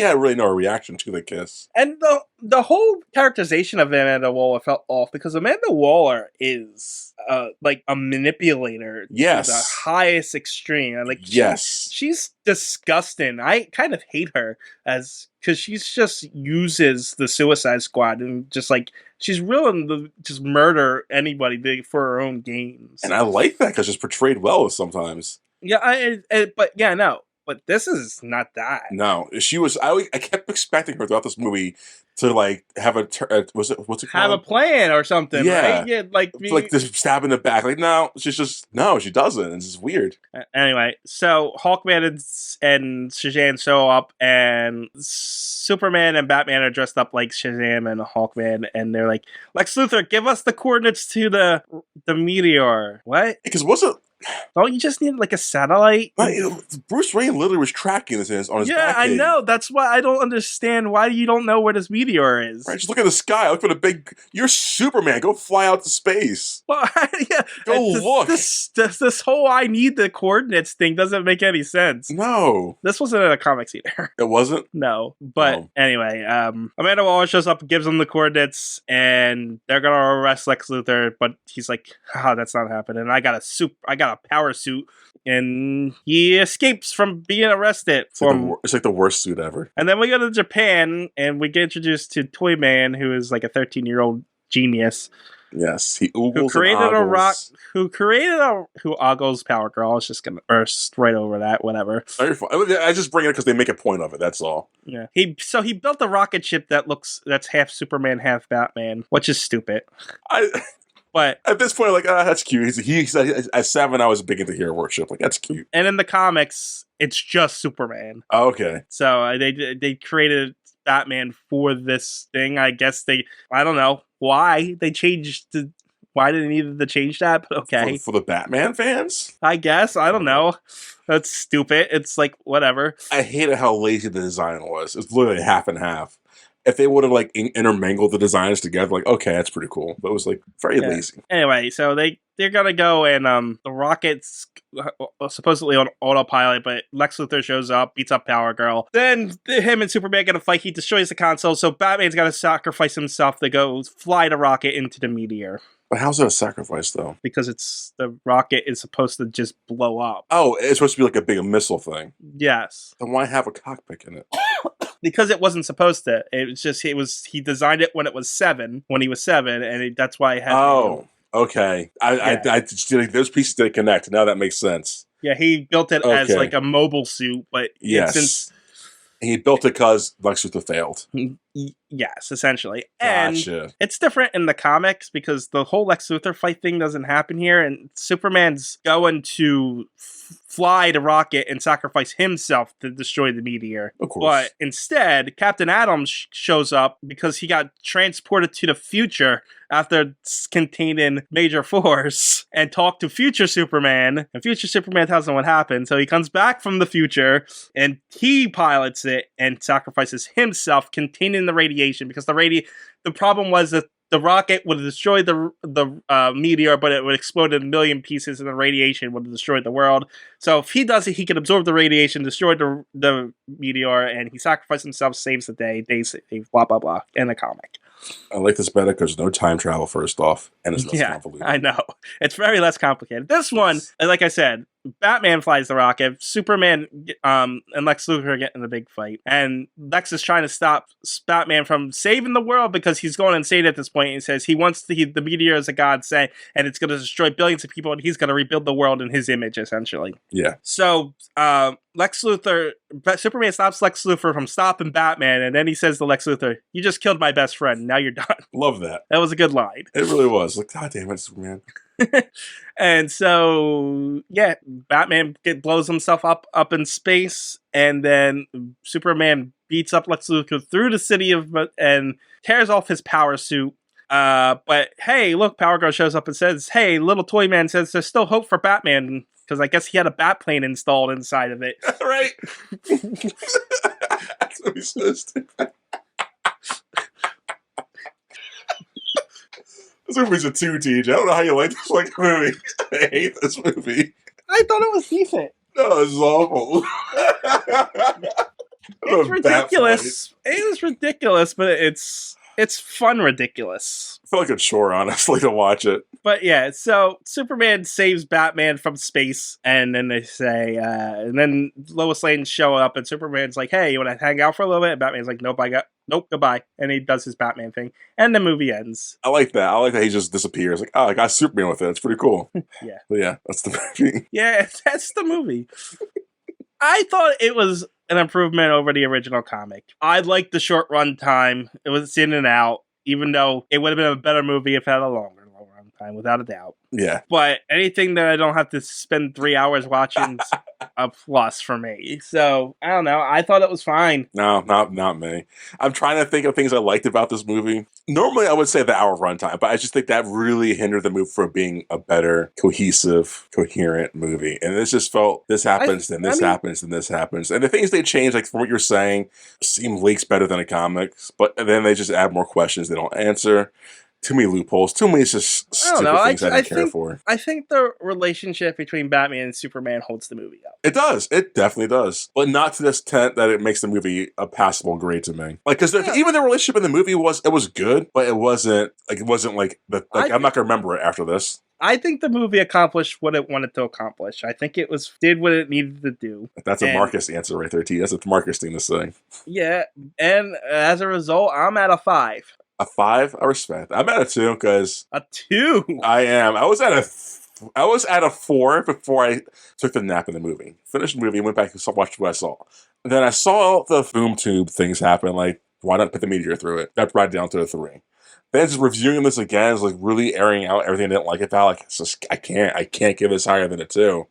had really no reaction to the kiss. And the whole characterization of Amanda Waller felt off because Amanda Waller is like a manipulator to the highest extreme. Like, she's disgusting. I kind of hate her because she's just uses the Suicide Squad and just like she's willing to just murder anybody for her own gains. And I like that because it's portrayed well sometimes. Yeah, but this is not that. No, she was. I kept expecting her throughout this movie to like have what's it called? Have a plan or something. Yeah, right? Yeah, like this stab in the back. Like she doesn't. It's just weird. Anyway, so Hawkman and Shazam show up, and Superman and Batman are dressed up like Shazam and Hawkman, and they're like, Lex Luthor, give us the coordinates to the meteor. What? Because wasn't. Don't you just need like a satellite? Bruce Wayne literally was tracking this on his back. I know. That's why I don't understand why you don't know where this meteor is. Right, just look at the sky. Look for the big... You're Superman. Go fly out to space. Well, yeah. Go look. This whole I need the coordinates thing doesn't make any sense. No. This wasn't in a comics either. It wasn't? No. But anyway, Amanda Waller shows up, gives them the coordinates, and they're going to arrest Lex Luthor, but he's like, that's not happening. I got a power suit, and he escapes from being arrested. It's like the worst suit ever. And then we go to Japan, and we get introduced to Toyman, who is like a 13-year-old genius. Yes, he oogles who created a rock. Who ogles Power Girl. I was just gonna burst right over that. Whatever. I just bring it because they make a point of it. That's all. Yeah. He built a rocket ship that's half Superman, half Batman, which is stupid. But at this point, that's cute. He said at 7, I was big into hero worship. Like, that's cute. And in the comics, it's just Superman. Oh, okay. So they created Batman for this thing. I guess I don't know why they changed why they needed to change that, but okay. For the Batman fans? I guess. I don't know. That's stupid. It's like, whatever. I hated how lazy the design was. It's literally half and half. If they would have like intermingled the designs together, like, okay, that's pretty cool. But it was like very lazy. Anyway, so they're gonna go and the rocket's supposedly on autopilot, but Lex Luthor shows up, beats up Power Girl. Then him and Superman get a fight. He destroys the console, so Batman's gotta sacrifice himself to go fly the rocket into the meteor. But how's that a sacrifice, though? Because the rocket is supposed to just blow up. Oh, it's supposed to be like a big missile thing. Yes. Then why have a cockpit in it? Because it wasn't supposed to. He designed it when he was 7, and that's why it had. Oh, okay. I just like those pieces didn't connect. Now that makes sense. Yeah, he built it as like a mobile suit, but yes. He built it because Lex Luthor failed. Yes, essentially. Gotcha. And it's different in the comics because the whole Lex Luthor fight thing doesn't happen here, and Superman's going to fly the rocket and sacrifice himself to destroy the meteor. Of course. But instead, Captain Atom shows up because he got transported to the future after containing Major Force and talked to future Superman, and future Superman tells him what happened. So he comes back from the future and he pilots it and sacrifices himself containing the radiation because the problem was that the rocket would have destroyed the meteor, but it would explode in a million pieces, and the radiation would have destroyed the world. So if he does it, he can absorb the radiation, destroy the meteor, and he sacrifices himself, saves the day. They blah blah blah in the comic. I like this better because there's no time travel, first off, and it's less convoluted. I know. It's very less complicated. This one, like I said, Batman flies the rocket, Superman and Lex Luthor get in the big fight, and Lex is trying to stop Batman from saving the world because he's going insane at this point. He says he wants the meteor as a godsend, and it's going to destroy billions of people, and he's going to rebuild the world in his image, essentially. Yeah. So, Superman stops Lex Luthor from stopping Batman, and then he says to Lex Luthor, "You just killed my best friend. Now you're done." Love that. That was a good line. It really was. Like, God damn it, Superman. And so, yeah, Batman blows himself up in space, and then Superman beats up Lex Luthor through the city and tears off his power suit. But hey, look, Power Girl shows up and says, "Hey, little toy man says there's still hope for Batman." Because I guess he had a bat plane installed inside of it. Right. That's what he says. This movie's a 2, TJ. I don't know how you like this movie. I hate this movie. I thought it was decent. No, this is awful. It's ridiculous. It is ridiculous, but it's fun ridiculous. I feel like a chore, honestly, to watch it. But yeah, so Superman saves Batman from space, and then they say, and then Lois Lane show up, and Superman's like, "Hey, you want to hang out for a little bit?" And Batman's like, "Nope, goodbye." And he does his Batman thing, and the movie ends. I like that. I like that he just disappears. Like, oh, I got Superman with it. It's pretty cool. Yeah. But yeah, that's the movie. Yeah, that's the movie. I thought it was an improvement over the original comic. I liked the short run time. It was in and out, even though it would have been a better movie if it had a longer run time, without a doubt. Yeah. But anything that I don't have to spend 3 hours watching is a plus for me. So, I don't know. I thought it was fine. No, not me. I'm trying to think of things I liked about this movie. Normally, I would say the hour runtime, but I just think that really hindered the movie from being a better, cohesive, coherent movie. And this just felt, this happens, then this happens, then this happens. And the things they change, like from what you're saying, seem leaks better than the comics, but then they just add more questions they don't answer. Too many loopholes. Too many just stupid things I didn't care for. I think the relationship between Batman and Superman holds the movie up. It does. It definitely does. But not to this extent that it makes the movie a passable grade to me. Like, because even the relationship in the movie was good, but it wasn't like I'm not gonna remember it after this. I think the movie accomplished what it wanted to accomplish. I think it did what it needed to do. That's a Marcus answer right there, T. That's a Marcus thing to say. Yeah, and as a result, I'm at a 5. A 5? I respect. I'm at a 2 because a 2. I am. I was at a 4 before I took the nap in the movie. Finished the movie, went back and watched what I saw. And then I saw the boom tube things happen. Like, why not put the meteor through it? That brought it down to a 3. Then just reviewing this again is like really airing out everything I didn't like about. Like, it's just, I can't give this higher than a 2.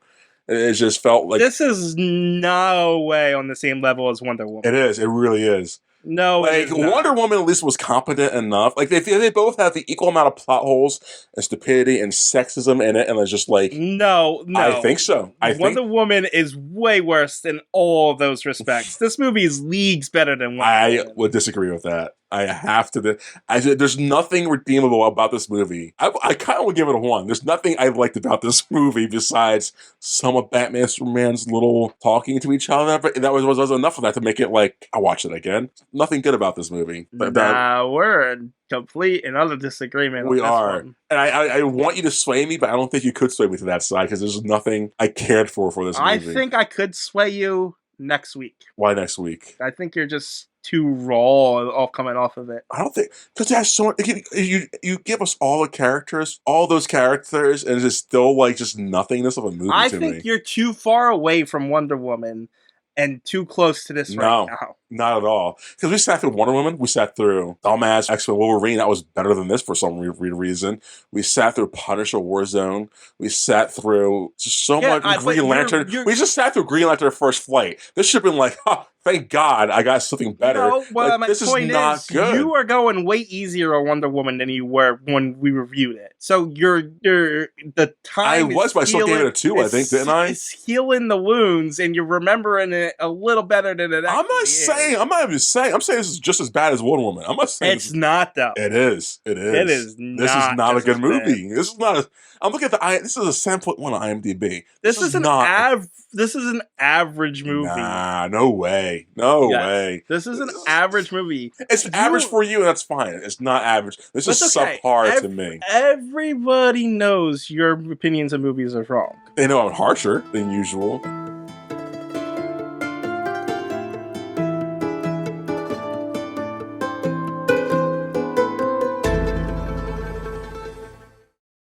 It just felt like this is no way on the same level as Wonder Woman. It is. It really is. No, Like Wonder Woman at least was competent enough. Like they both have the equal amount of plot holes and stupidity and sexism in it, and it's just like no. I think so. Wonder Woman is way worse in all of those respects. This movie is leagues better than Wonder Woman. I would disagree with that. I have to. I said there's nothing redeemable about this movie. I kind of would give it a 1. There's nothing I liked about this movie besides some of Batman and Superman's little talking to each other. But that was enough of that to make it like I watch it again. Nothing good about this movie. We're in complete and utter disagreement. We on this are, one. and I want you to sway me, but I don't think you could sway me to that side because there's nothing I cared for this movie. I think I could sway you next week. Why next week? I think you're just too raw all coming off of it. I don't think because that's so much. You give us all the characters, all those characters, and it's still like just nothingness of a movie. I to think me. you're too far away from Wonder Woman and too close to this right now. Not at all. Because we sat through Wonder Woman, we sat through Dumbass, X-Men, Wolverine. That was better than this for some reason. We sat through Punisher, Warzone. We sat through just so much Green Lantern. We just sat through Green Lantern First Flight. This should have been like, thank God I got something better. No, well, this is not good. You are going way easier on Wonder Woman than you were when we reviewed it. So the time I still gave it a 2, I think, didn't I? It's healing the wounds, and you're remembering it a little better than it actually I'm not even saying. I'm saying this is just as bad as Wonder Woman. I'm not saying it's not though. It is. It is. It is not. This is not a good movie. This is not a. I'm looking at this is a 7.1 on IMDb. This is an average movie. Nah, no way. No way. This is an average movie. It's average for you, and that's fine. It's not average. This is subpar to me. Everybody knows your opinions of movies are wrong. They know I'm harsher than usual.